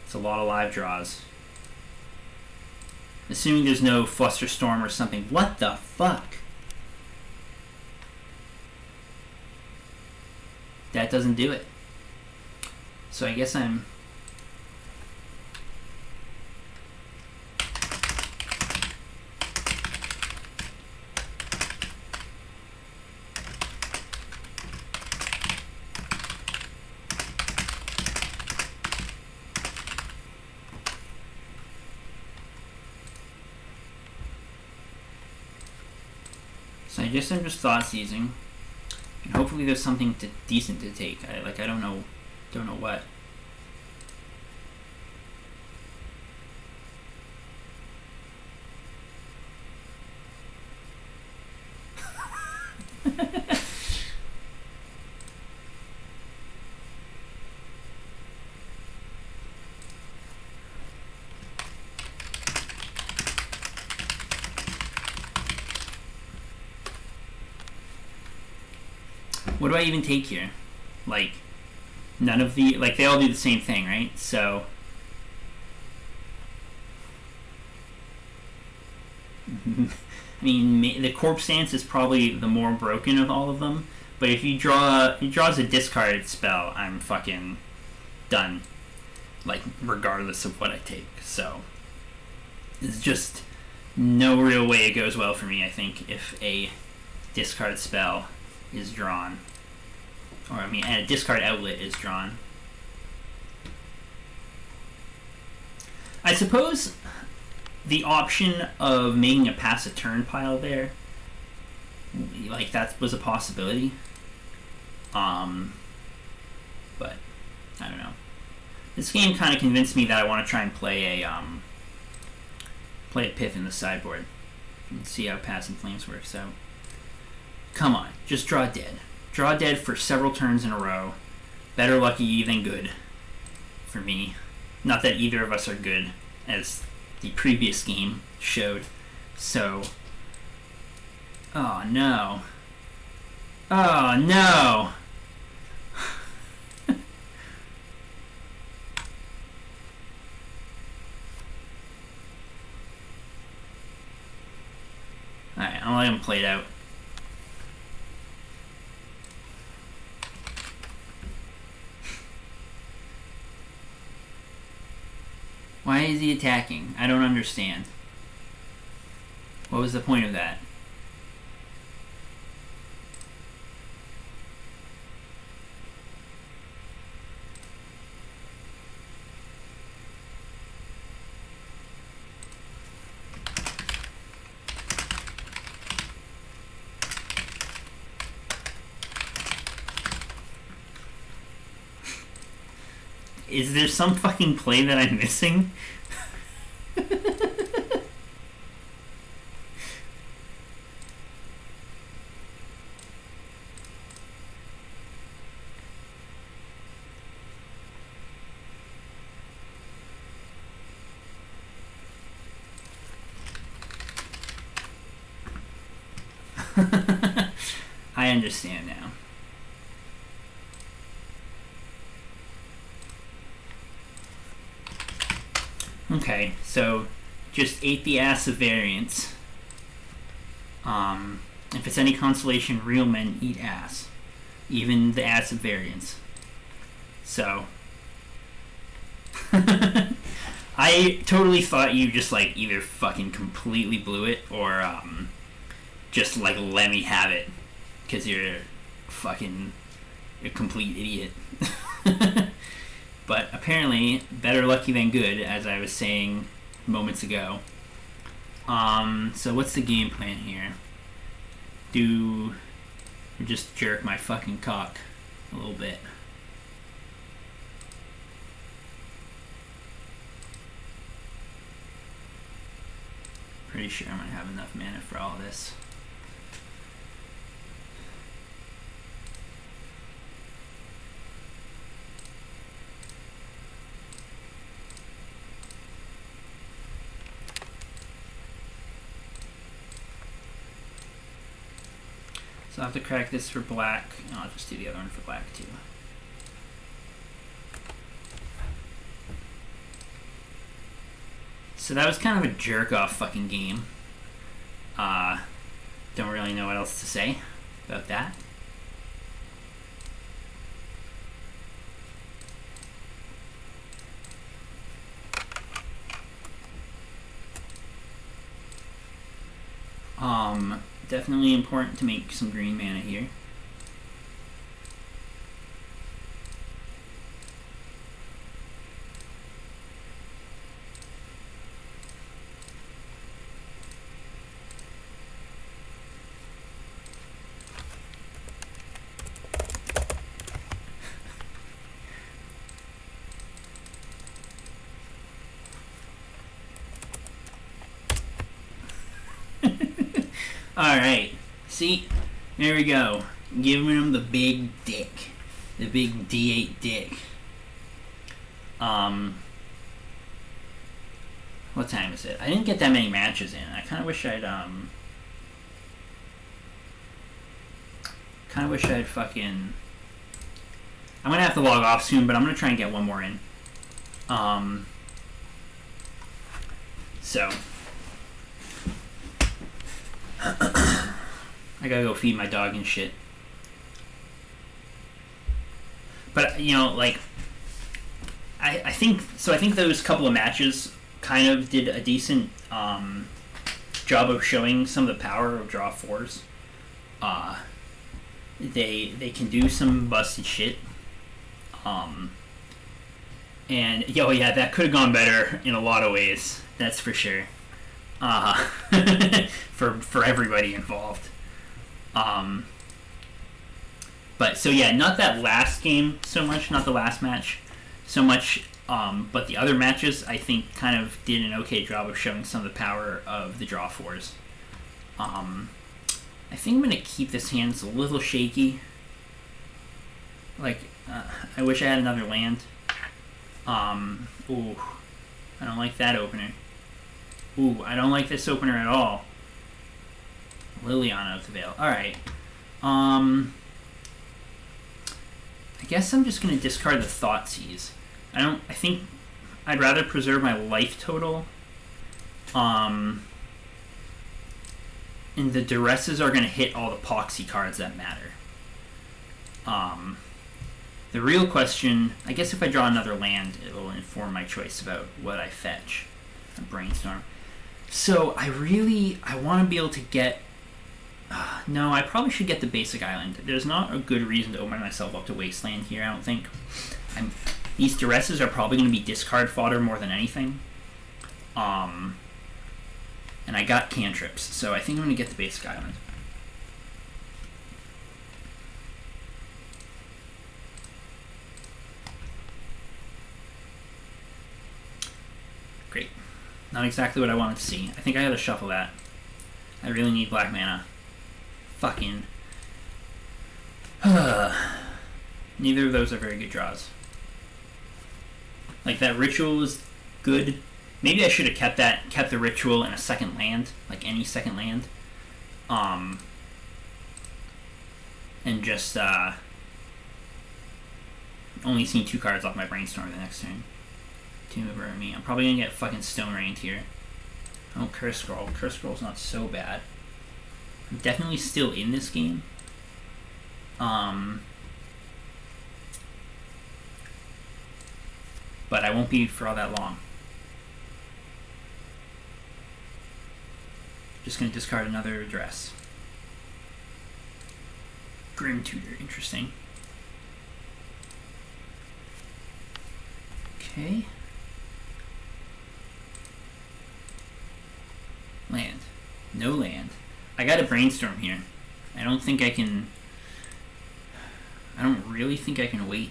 It's a lot of live draws. Assuming there's no Flusterstorm or something. What the fuck? That doesn't do it. So I guess I'm... I guess I'm just thought seizing, and hopefully there's something decent to take. I don't know what. What do I even take here? Like, none of the... Like, they all do the same thing, right? So... I mean, the corpse stance is probably the more broken of all of them. But if he draws a discarded spell, I'm fucking done. Like, regardless of what I take. So, it's just no real way it goes well for me, I think, if a discard spell is drawn. Or, I mean, and a discard outlet is drawn. I suppose the option of making a pass a turn pile there, like, that was a possibility. But I don't know. This game kind of convinced me that I want to try and play a pith in the sideboard and see how Pass and Flames works out. Come on, just draw dead. Draw dead for several turns in a row. Better lucky than good for me. Not that either of us are good, as the previous game showed. So, oh no. Oh no! Alright, I'll let him play it out. Why is he attacking? I don't understand. What was the point of that? Is there some fucking play that I'm missing? I understand now. Okay, so just ate the ass of variance. If it's any consolation, real men eat ass. Even the ass of variance. So I totally thought you just like either fucking completely blew it or just like let me have it because you're fucking a complete idiot. But apparently, better lucky than good, as I was saying moments ago. So what's the game plan here? Just jerk my fucking cock a little bit. Pretty sure I'm gonna have enough mana for all this. So I'll have to crack this for black, and I'll just do the other one for black too. So that was kind of a jerk-off fucking game. Don't really know what else to say about that. Definitely important to make some green mana here. Alright. See? There we go. Giving him the big dick. The big D8 dick. What time is it? I didn't get that many matches in. I kind of wish I'd, fucking... I'm gonna have to log off soon, but I'm gonna try and get one more in. So... I gotta go feed my dog and shit. But, you know, like... I think those couple of matches kind of did a decent job of showing some of the power of Draw4s. They can do some busted shit. And yeah, that could have gone better in a lot of ways. That's for sure. For everybody involved. But so yeah, not that last game so much, not the last match so much. But the other matches, I think, kind of did an okay job of showing some of the power of the Draw4s. I think I'm going to keep this hand. It's a little shaky. Like, I wish I had another land. Ooh. I don't like that opener. Ooh, I don't like this opener at all. Liliana of the Veil. Alright. I guess I'm just going to discard the Thoughtseize. I think I'd rather preserve my life total. And the Duresses are going to hit all the Poxy cards that matter. The real question, I guess if I draw another land, it will inform my choice about what I fetch. A Brainstorm. So I want to be able to get... no, I probably should get the basic island. There's not a good reason to open myself up to Wasteland here, I don't think. These Duresses are probably going to be discard fodder more than anything. And I got cantrips, so I think I'm going to get the basic island. Great. Not exactly what I wanted to see. I think I gotta shuffle that. I really need black mana. Fucking... Neither of those are very good draws. Like, that ritual is good. Maybe I should have kept the ritual in a second land, like any second land. And just, only seen 2 cards off my Brainstorm the next turn. Tomb of Urmi. I'm probably gonna get fucking Stone Rained here. Oh, Curse Scroll. Curse Scroll's not so bad. I'm definitely still in this game. But I won't be for all that long. Just gonna discard another dress. Grim Tutor, interesting. Okay. Land. No land. I got a Brainstorm here. I don't really think I can wait.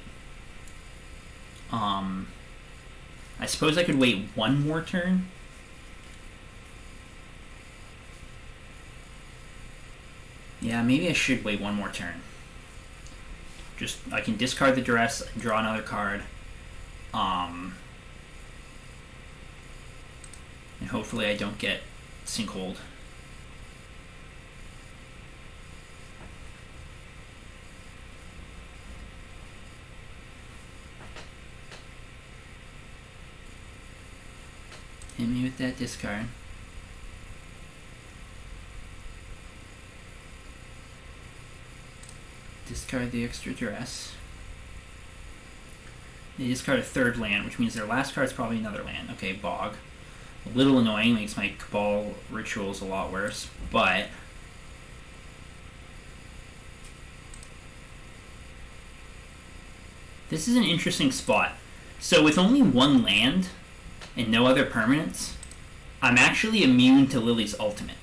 I suppose I could wait one more turn. Yeah, maybe I should wait one more turn. Just, I can discard the Duress and draw another card. And hopefully I don't get Sinkhold. Hit me with that discard. Discard the extra Duress. They discard a third land, which means their last card is probably another land. Okay, Bog. A little annoying, makes my Cabal rituals a lot worse, but... This is an interesting spot. So with only one land and no other permanents, I'm actually immune to Lily's ultimate.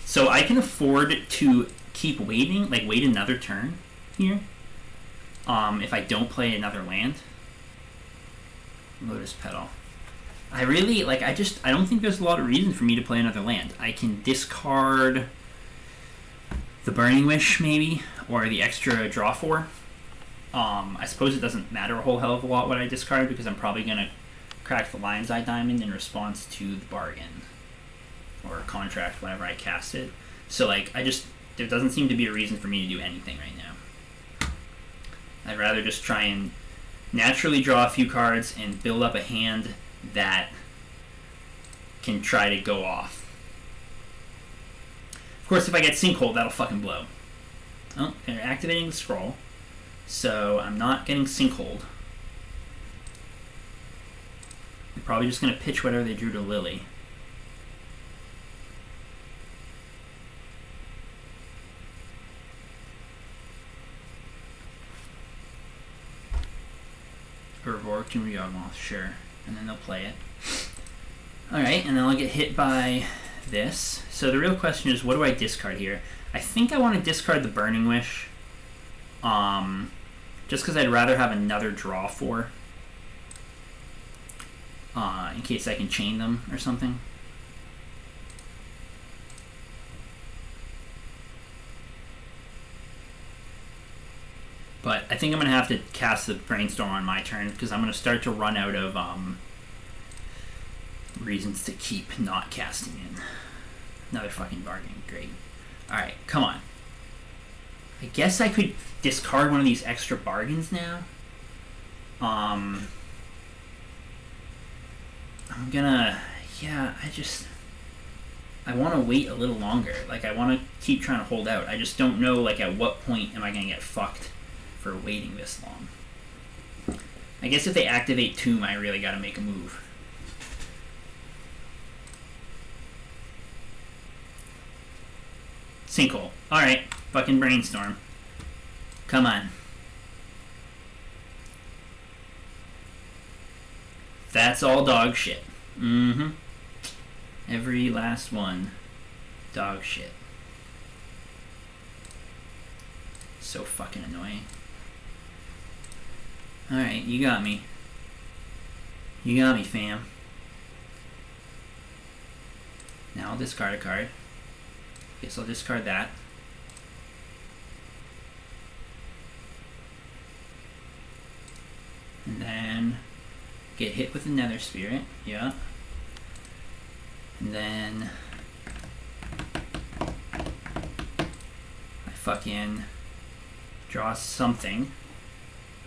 So I can afford to keep waiting, like wait another turn here. If I don't play another land. Lotus Petal. I really, like, I don't think there's a lot of reason for me to play another land. I can discard the Burning Wish, maybe, or the extra draw 4. I suppose it doesn't matter a whole hell of a lot what I discard, because I'm probably going to crack the Lion's Eye Diamond in response to the Bargain. Or Contract whenever I cast it. So, like, there doesn't seem to be a reason for me to do anything right now. I'd rather just try and naturally draw a few cards and build up a hand that can try to go off. Of course, if I get Sinkhole, that'll fucking blow. Oh, they're activating the scroll. So I'm not getting Sinkholed. They're probably just going to pitch whatever they drew to Lily. Revorked and Yawgmoth, sure. And then they'll play it. Alright, and then I'll get hit by this. So the real question is, what do I discard here? I think I want to discard the Burning Wish. Just because I'd rather have another draw 4. In case I can chain them or something. But I think I'm going to have to cast the Brainstorm on my turn, because I'm going to start to run out of reasons to keep not casting in. Another fucking bargain. Great. Alright, come on. I guess I could discard one of these extra bargains now. I'm gonna... Yeah, I want to wait a little longer. Like, I want to keep trying to hold out. I just don't know, like, at what point am I going to get fucked for waiting this long. I guess if they activate Tomb, I really got to make a move. Sinkhole. Alright, fucking Brainstorm. Come on. That's all dog shit. Mm-hmm. Every last one. Dog shit. So fucking annoying. Alright, you got me. You got me, fam. Now I'll discard a card. Guess I'll discard that. And then get hit with the Nether Spirit. Yeah. And then I fucking draw something.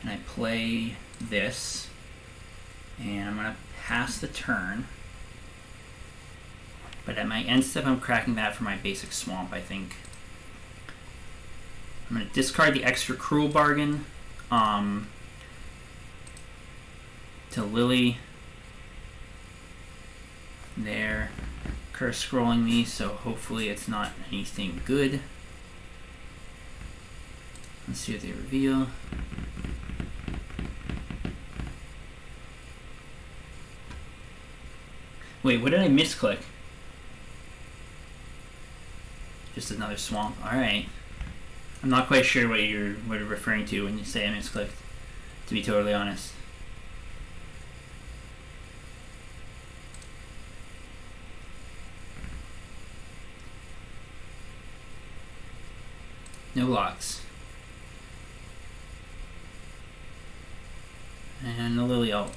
And I play this. And I'm going to pass the turn. But at my end step, I'm cracking that for my basic swamp, I think. I'm going to discard the extra Cruel Bargain to Lily. They're curse scrolling me, so hopefully it's not anything good. Let's see what they reveal. Wait, what did I misclick? Just another swamp. Alright. I'm not quite sure what you're referring to when you say I misclicked, to be totally honest. No blocks. And the Lily ult.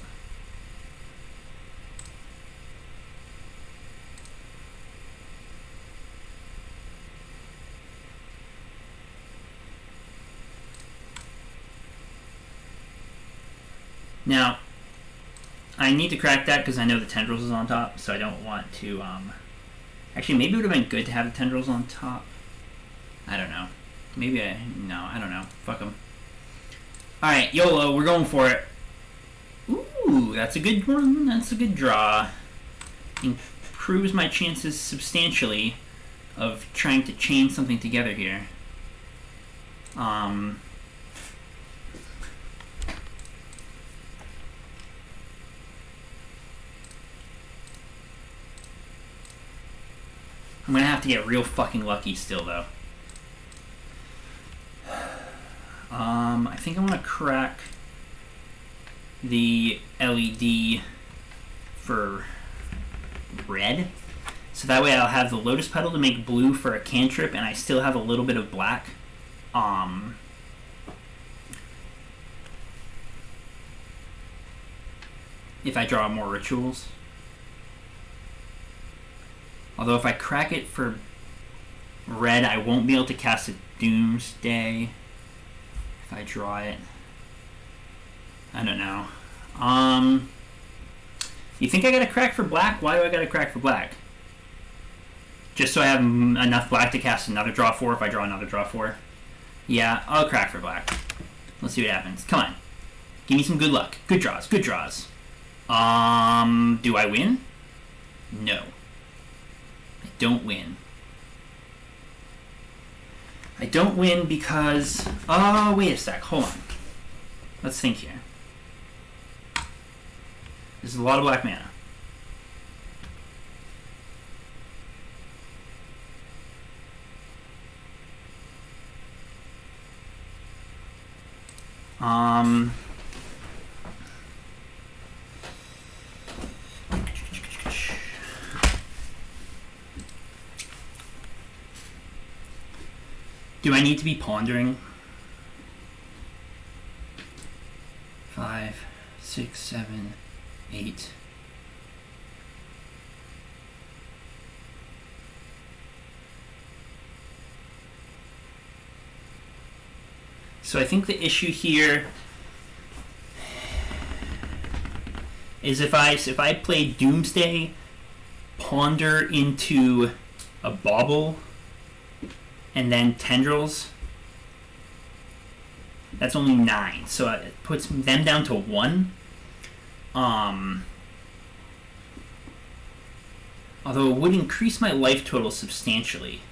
Now, I need to crack that because I know the Tendrils is on top, so I don't want to, actually, maybe it would have been good to have the Tendrils on top. I don't know. Maybe no, I don't know. Fuck them. Alright, YOLO, we're going for it. Ooh, that's a good one. That's a good draw. Improves my chances substantially of trying to chain something together here. I'm gonna have to get real fucking lucky still, though. I think I want to crack the LED for red. So that way I'll have the Lotus Petal to make blue for a cantrip, and I still have a little bit of black. If I draw more rituals. Although if I crack it for red, I won't be able to cast a Doomsday if I draw it. I don't know. You think I got to crack for black? Why do I got to crack for black? Just so I have enough black to cast another draw 4 if I draw another draw 4? Yeah, I'll crack for black. Let's see what happens. Come on. Give me some good luck. Good draws. Good draws. Do I win? No. I don't win. I don't win because... Oh, wait a sec. Hold on. Let's think here. This is a lot of black mana. Do I need to be pondering? 5, 6, 7, 8. So I think the issue here is if I play Doomsday, ponder into a bauble, and then tendrils, that's only 9. So it puts them down to 1. Although it would increase my life total substantially.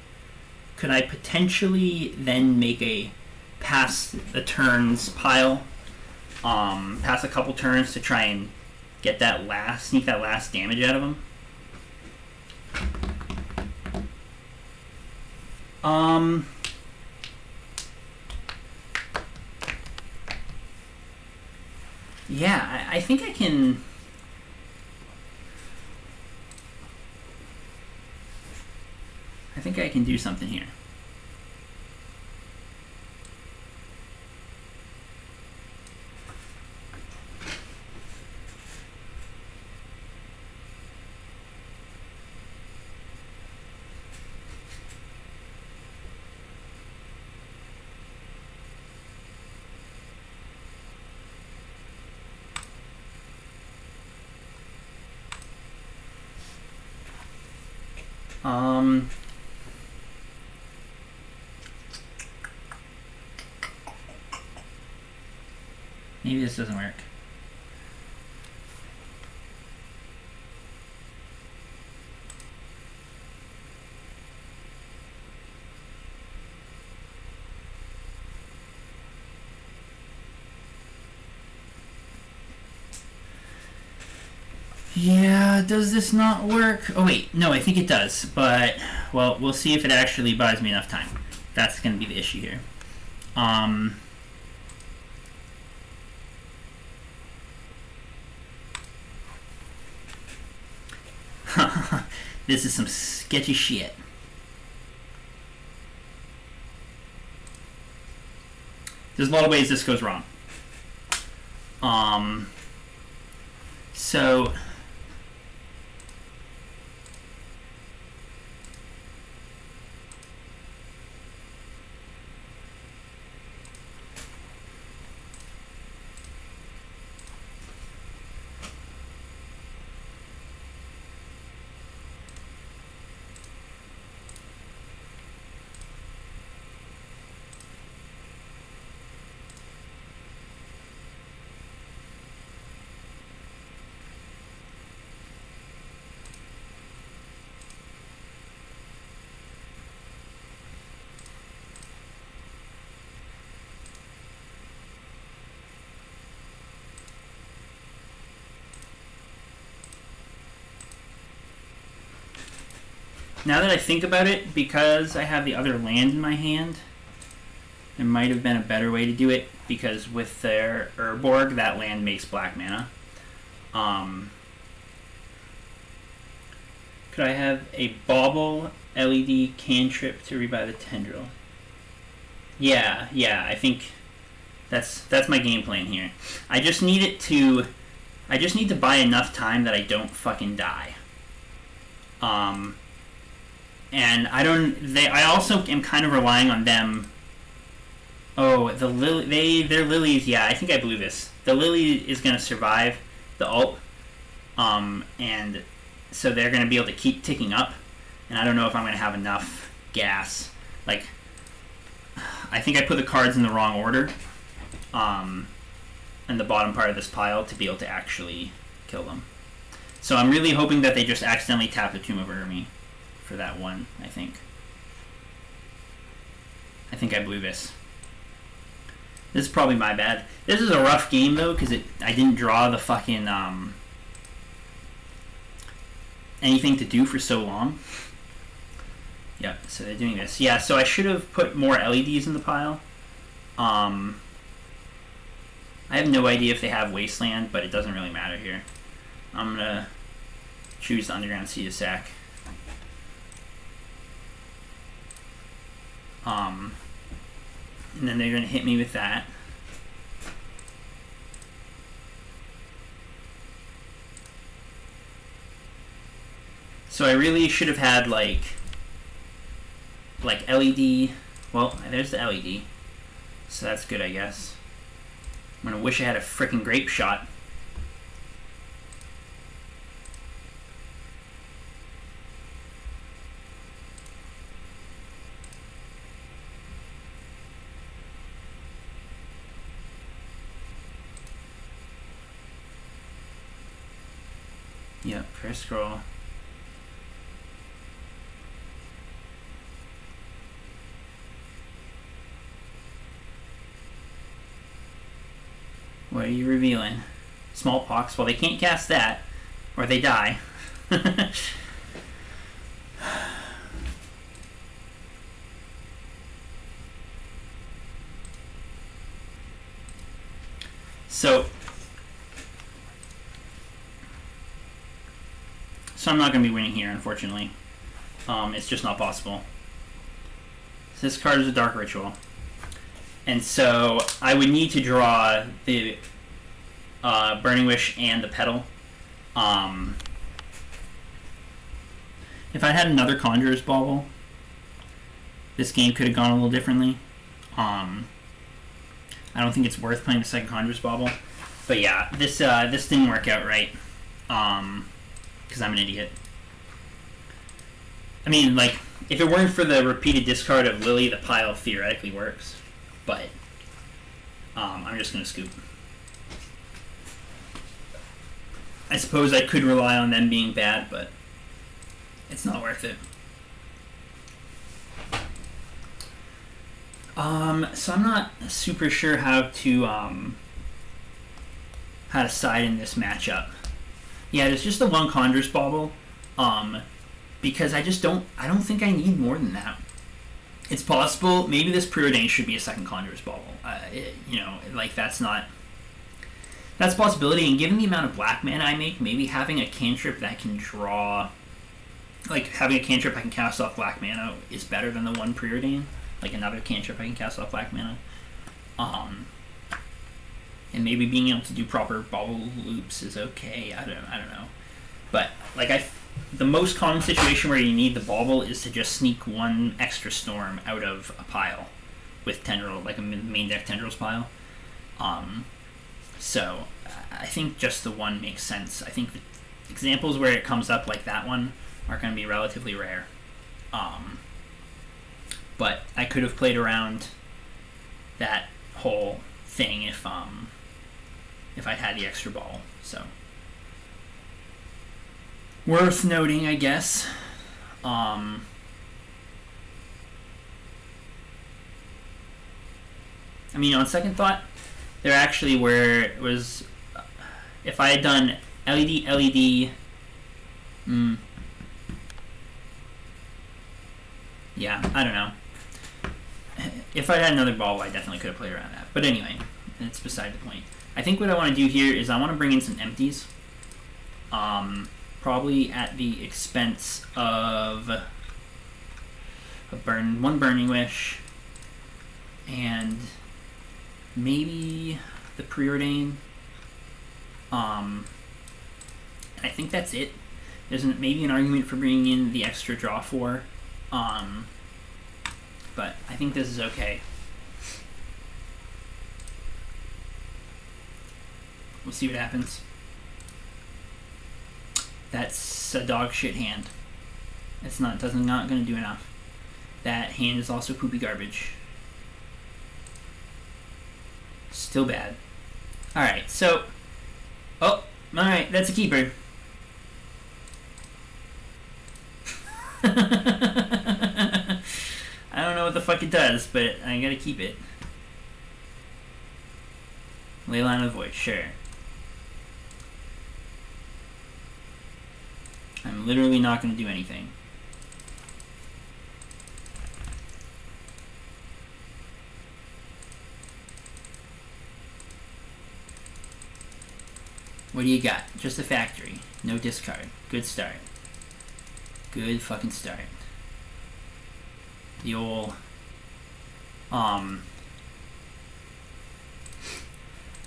Could I potentially then make a pass the turns pile? Pass a couple turns to try and get that last, sneak that last damage out of them? Yeah, I think I can... I think I can do something here. Maybe this doesn't work. Yeah, does this not work? Oh wait, no, I think it does, but, well, we'll see if it actually buys me enough time. That's going to be the issue here. This is some sketchy shit. There's a lot of ways this goes wrong. So... Now that I think about it, because I have the other land in my hand, there might have been a better way to do it, because with their Urborg, that land makes black mana. Could I have a bauble LED cantrip to rebuy the tendril? Yeah, I think that's my game plan here. I just need to buy enough time that I don't fucking die. And I also am kind of relying on them. Oh, their lilies, yeah, I think I blew this. The lily is gonna survive the ult. And so they're gonna be able to keep ticking up. And I don't know if I'm gonna have enough gas. Like, I think I put the cards in the wrong order. In the bottom part of this pile to be able to actually kill them. So I'm really hoping that they just accidentally tap the Tomb of Urmi for that one, I think. I think I blew this. This is probably my bad. This is a rough game though, because I didn't draw the fucking anything to do for so long. Yep, so they're doing this. Yeah, so I should have put more LEDs in the pile. I have no idea if they have Wasteland, but it doesn't really matter here. I'm gonna choose the Underground Sea of Sac. And then they're gonna hit me with that. So I really should have had like LED. Well, there's the LED. So that's good, I guess. I'm gonna wish I had a freaking grape shot. Yep, press scroll. What are you revealing? Smallpox. Well, they can't cast that, or they die. So I'm not going to be winning here, unfortunately. It's just not possible. So this card is a Dark Ritual. And so I would need to draw the Burning Wish and the Petal. If I had another Conjurer's Bauble, this game could have gone a little differently. I don't think it's worth playing the second Conjurer's Bauble. But yeah, this didn't work out right. Because I'm an idiot. I mean, like, if it weren't for the repeated discard of Lily, the pile theoretically works. But I'm just going to scoop. I suppose I could rely on them being bad, but it's not worth it. So I'm not super sure how to side in this matchup. Yeah, there's just the one Conjurer's Bauble, because I don't think I need more than that. It's possible, maybe this Preordained should be a second Conjurer's Bauble. That's a possibility, and given the amount of black mana I make, maybe having a cantrip that can draw, like having a cantrip I can cast off black mana is better than the one Preordained. Like another cantrip I can cast off black mana. And maybe being able to do proper bauble loops is okay. I don't know. But like the most common situation where you need the bauble is to just sneak one extra storm out of a pile with tendril, like a main deck tendrils pile. So I think just the one makes sense. I think the examples where it comes up like that one are going to be relatively rare. But I could have played around that whole thing if I'd had the extra ball. So worth noting, I guess. I mean, on second thought, there actually where it was, if I had done LED, yeah, I don't know. If I had another ball, I definitely could have played around that. But anyway, it's beside the point. I think what I want to do here is I want to bring in some empties. probably at the expense of one Burning Wish, and maybe the Preordain. I think that's it. There's maybe an argument for bringing in the extra draw 4, but I think this is okay. We'll see what happens. That's a dog shit hand. It's not going to do enough. That hand is also poopy garbage. Still bad. Alright, so... Oh, alright, that's a keeper. I don't know what the fuck it does, but I gotta keep it. Leyline of the Void, sure. I'm literally not gonna do anything. What do you got? Just a factory. No discard. Good start. Good fucking start. The old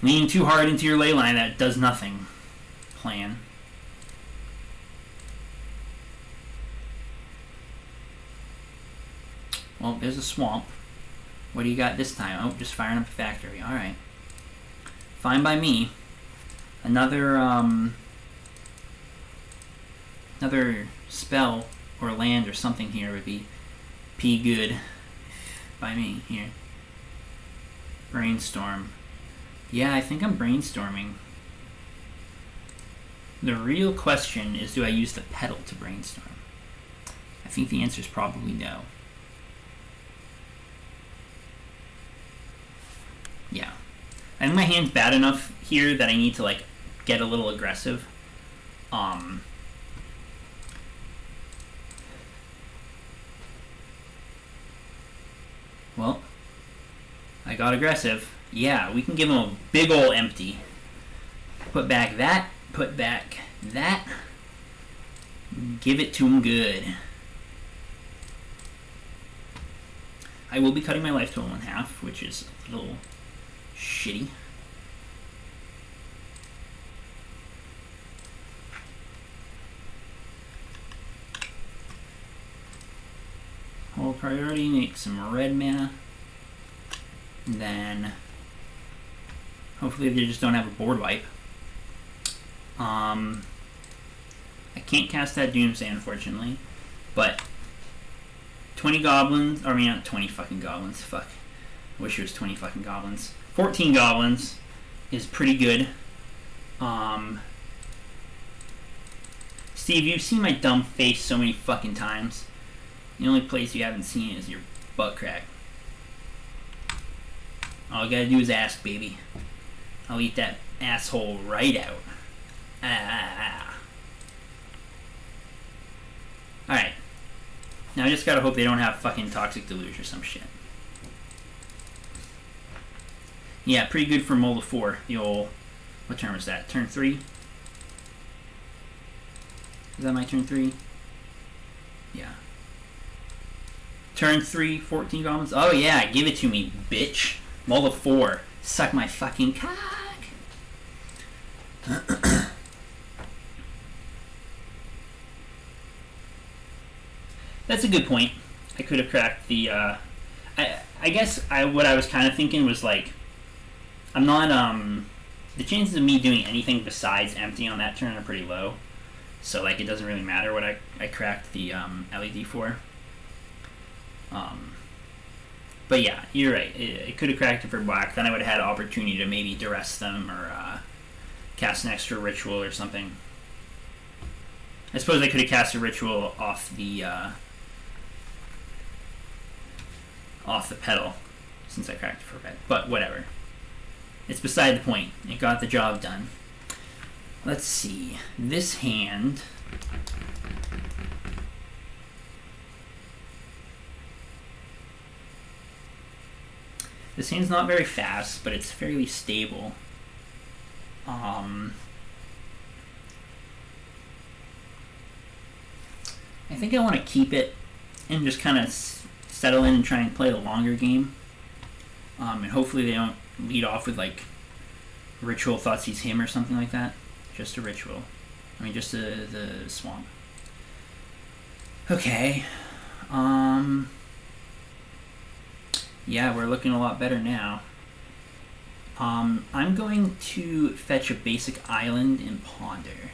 leaning too hard into your ley line that does nothing plan. Well, there's a swamp. What do you got this time? Oh, just firing up a factory. Alright. Fine by me. Another spell or land or something here would be good by me here. Brainstorm. Yeah, I think I'm brainstorming. The real question is, do I use the pedal to brainstorm? I think the answer is probably no. Yeah. I think my hand's bad enough here that I need to, like, get a little aggressive. Well, I got aggressive. Yeah, we can give him a big ol' empty. Put back that. Put back that. Give it to him good. I will be cutting my life total in half, which is a little shitty. Hold priority, make some red mana. And then hopefully they just don't have a board wipe. I can't cast that Doomsday, unfortunately, but 20 goblins, or I mean not 20 fucking goblins, fuck. I wish it was 20 fucking goblins. 14 goblins is pretty good. Steve, you've seen my dumb face so many fucking times. The only place you haven't seen is your butt crack. All you gotta do is ask, baby. I'll eat that asshole right out. Alright. Now I just gotta hope they don't have fucking Toxic Deluge or some shit. Yeah, pretty good for Mold of 4. The old... What turn was that? Turn 3? Is that my turn 3? Yeah. Turn 3, 14 goblins. Oh yeah, give it to me, bitch. Mold of 4. Suck my fucking cock. That's a good point. I could have cracked the, I guess what I was kind of thinking was, like, I'm not, the chances of me doing anything besides empty on that turn are pretty low. So, like, it doesn't really matter what I cracked the, LED for. But yeah, you're right. It could have cracked it for black. Then I would have had an opportunity to maybe duress them or, cast an extra ritual or something. I suppose I could have cast a ritual off the pedal, since I cracked it for red. But whatever. It's beside the point. It got the job done. Let's see. This hand... This hand's not very fast, but it's fairly stable. I think I want to keep it and just kind of settle in and try and play a longer game. And hopefully they don't lead off with like Ritual Thoughtseize him or something like that. Just a ritual. I mean, just the swamp. Okay. Yeah, we're looking a lot better now. I'm going to fetch a basic island and ponder.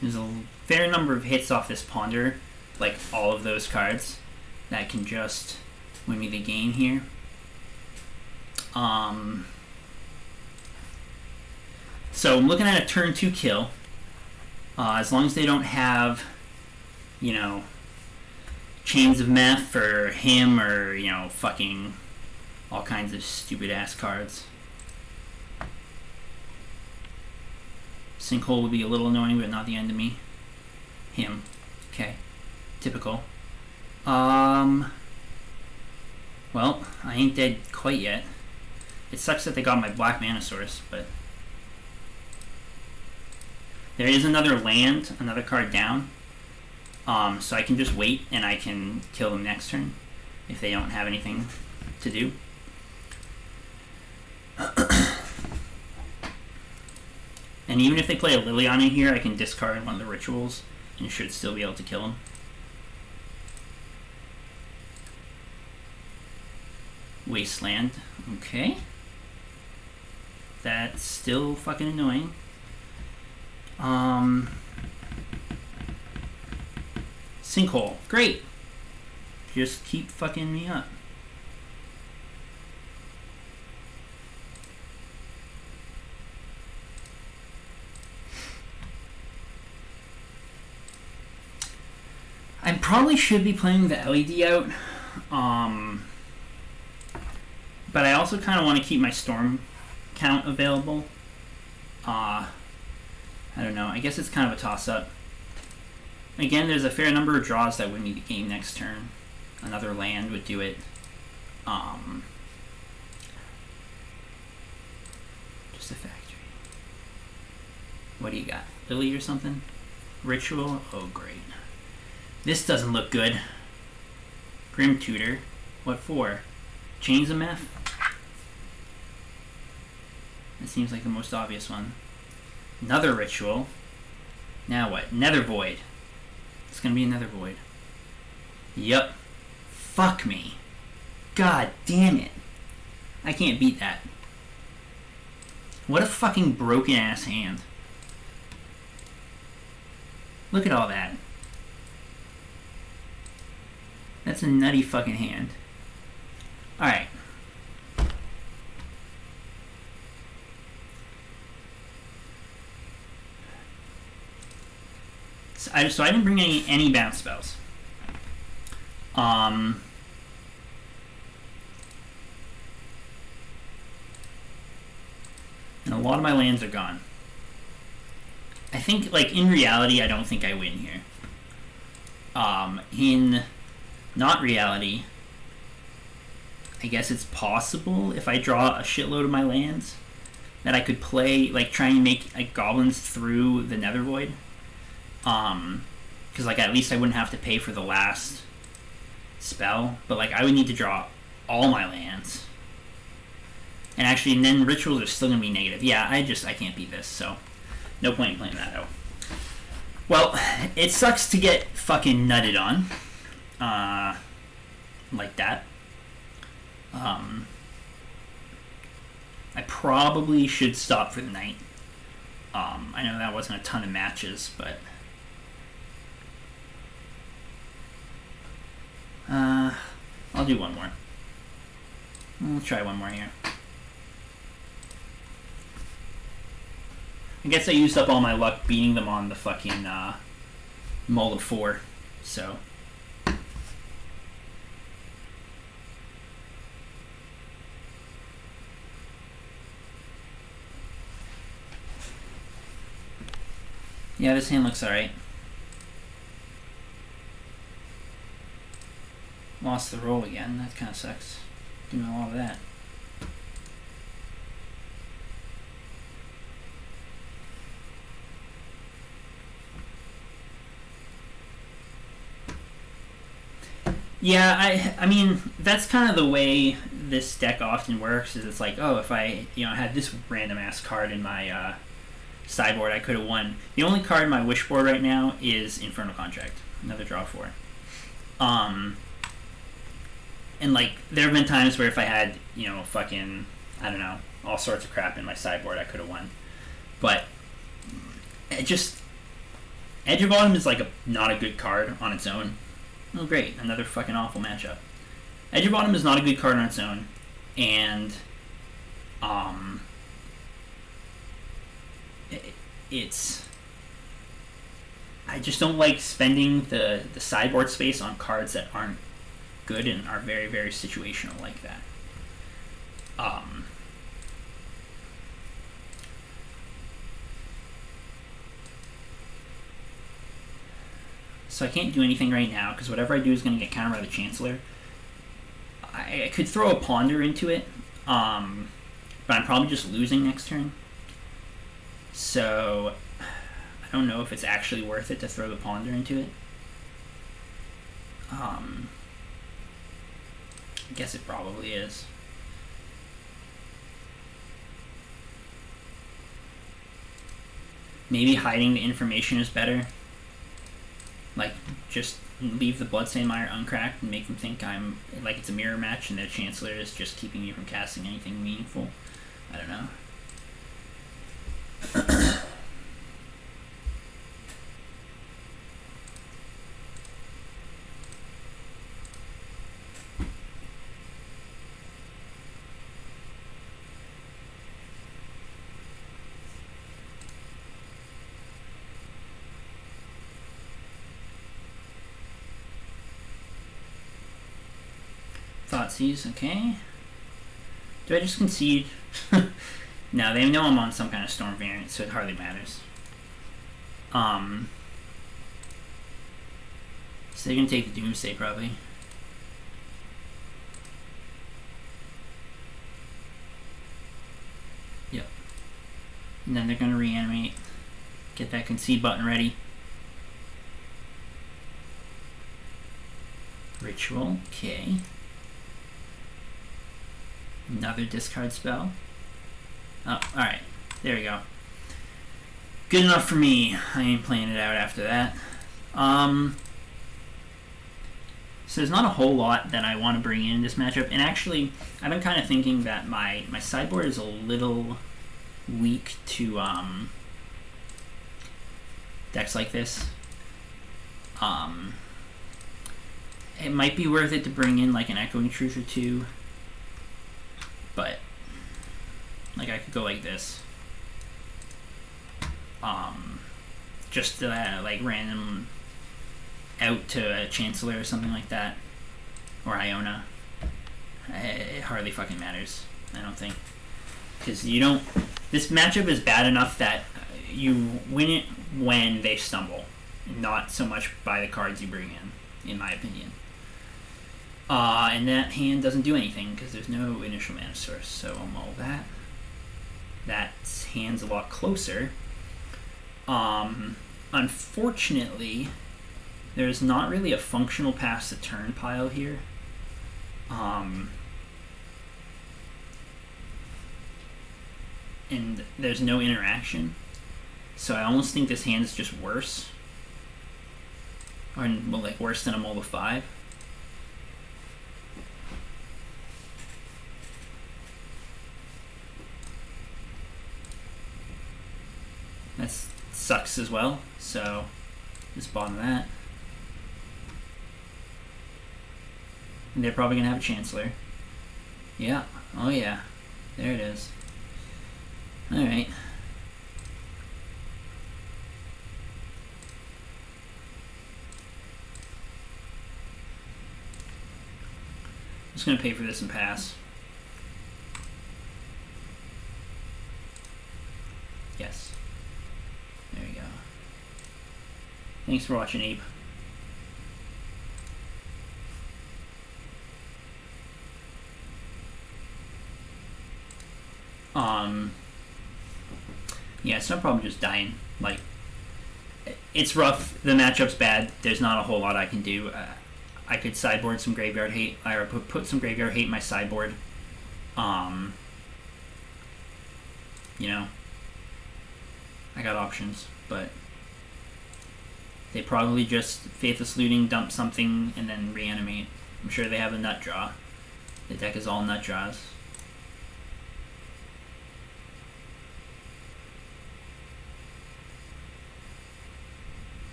There's a fair number of hits off this ponder, like all of those cards, that can just win me the game here. So I'm looking at a turn 2 kill. As long as they don't have, you know, Chains of Meth for him or, you know, fucking all kinds of stupid ass cards. Sinkhole would be a little annoying, but not the end of me. Him. Okay. Typical. Well, I ain't dead quite yet. It sucks that they got my black mana source, but there is another land, another card down. So I can just wait and I can kill them next turn if they don't have anything to do. And even if they play a Liliana here, I can discard one of the rituals and should still be able to kill them. Wasteland. Okay. That's still fucking annoying. Sinkhole. Great. Just keep fucking me up. I probably should be playing the LED out. But I also kind of want to keep my storm count available. I don't know. I guess it's kind of a toss-up. Again, there's a fair number of draws that would need a game next turn. Another land would do it. Just a factory. What do you got? Lily or something? Ritual? Oh, great. This doesn't look good. Grim Tutor. What for? Chains of Meth? That seems like the most obvious one. Another ritual. Now what? Nether Void. It's gonna be another void. Yup. Fuck me. God damn it. I can't beat that. What a fucking broken ass hand. Look at all that. That's a nutty fucking hand. Alright. So I didn't bring any bounce spells. And a lot of my lands are gone. I think, like, in reality, I don't think I win here. In not reality, I guess it's possible if I draw a shitload of my lands that I could play, like, try and make, like, goblins through the Nether Void. Because, like, at least I wouldn't have to pay for the last spell. But, like, I would need to draw all my lands. And actually, and then rituals are still going to be negative. Yeah, I can't beat this, so no point in playing that out. Well, it sucks to get fucking nutted on. Like that. I probably should stop for the night. I know that wasn't a ton of matches, but I'll do one more. We'll try one more here. I guess I used up all my luck beating them on the fucking Mull of 4, so. Yeah, this hand looks alright. Lost the roll again, that kind of sucks. Doing all of that. Yeah, I mean, that's kind of the way this deck often works. Is it's like, oh, if I had this random ass card in my sideboard, I could have won. The only card in my wish board right now is Infernal Contract, another draw 4. And like there have been times where if I had fucking I don't know all sorts of crap in my sideboard, I could have won. But it just Edge of Autumn is like not a good card on its own. Oh great, another fucking awful matchup. Edge of Autumn is not a good card on its own, and it's I just don't like spending the sideboard space on cards that aren't good and are very, very situational like that. So I can't do anything right now because whatever I do is going to get countered by the Chancellor. I could throw a Ponder into it, but I'm probably just losing next turn. So I don't know if it's actually worth it to throw the Ponder into it. I guess it probably is. Maybe hiding the information is better. Like, just leave the Bloodstained Mire uncracked and make them think I'm like it's a mirror match and their Chancellor is just keeping me from casting anything meaningful. I don't know. Thoughtseize, okay. Do I just concede? No, they know I'm on some kind of Storm variant, so it hardly matters. So they're gonna take the Doomsday probably. Yep. And then they're gonna reanimate. Get that concede button ready. Ritual, okay. Another discard spell. Oh, alright. There we go. Good enough for me. I ain't playing it out after that. So there's not a whole lot that I want to bring in this matchup. And actually, I've been kind of thinking that my sideboard is a little weak to decks like this. It might be worth it to bring in like an Echoing Truth or two. But like I could go like this, just like random out to a Chancellor or something like that, or Iona. It hardly fucking matters, I don't think, because you don't. This matchup is bad enough that you win it when they stumble, not so much by the cards you bring in my opinion. And that hand doesn't do anything because there's no initial mana source, so I'll mull that. That hand's a lot closer. Unfortunately, there's not really a functional pass the turn pile here. And there's no interaction, so I almost think this hand is just worse, or like worse than a mull of 5. That sucks as well, so just bottom that. And they're probably going to have a Chancellor. Yeah, oh yeah, there it is. Alright. I'm just going to pay for this and pass. Yes. There we go. Thanks for watching, Abe. Yeah, it's no problem just dying. Like, it's rough. The matchup's bad. There's not a whole lot I can do. I could sideboard some Graveyard Hate, or put some Graveyard Hate in my sideboard. You know, I got options, but they probably just Faithless Looting, dump something, and then reanimate. I'm sure they have a nut draw. The deck is all nut draws.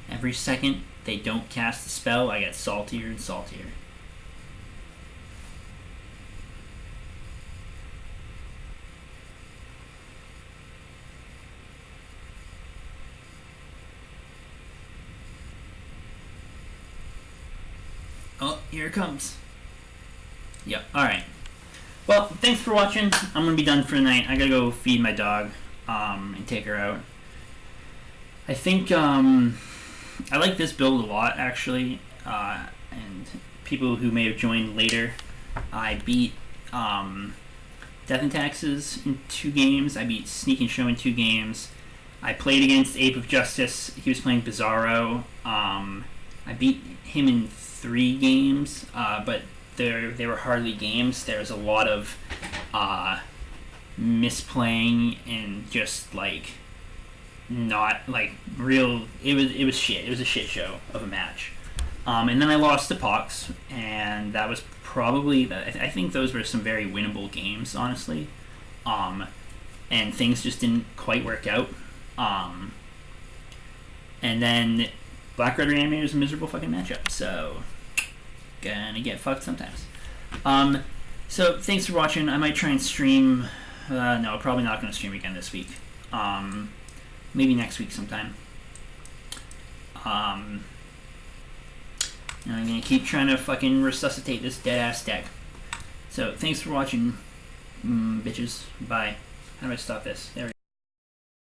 Every second they don't cast the spell, I get saltier and saltier. Oh, here it comes. Yep, alright. Well, thanks for watching. I'm going to be done for the night. I gotta go feed my dog and take her out. I think I like this build a lot, actually. And people who may have joined later, I beat Death and Taxes in 2 games. I beat Sneak and Show in 2 games. I played against Ape of Justice. He was playing Bizarro. I beat him in 3 games, but they were hardly games. There was a lot of misplaying and just like not like real. It was shit. It was a shit show of a match. And then I lost to Pox, and that was probably I think those were some very winnable games, honestly. And things just didn't quite work out. And then Black Red Reanimator is a miserable fucking matchup, so gonna get fucked sometimes. So thanks for watching. I might try and stream. No, probably not gonna stream again this week. Maybe next week sometime. And I'm gonna keep trying to fucking resuscitate this dead ass deck. So thanks for watching, bitches. Bye. How do I stop this? There we go.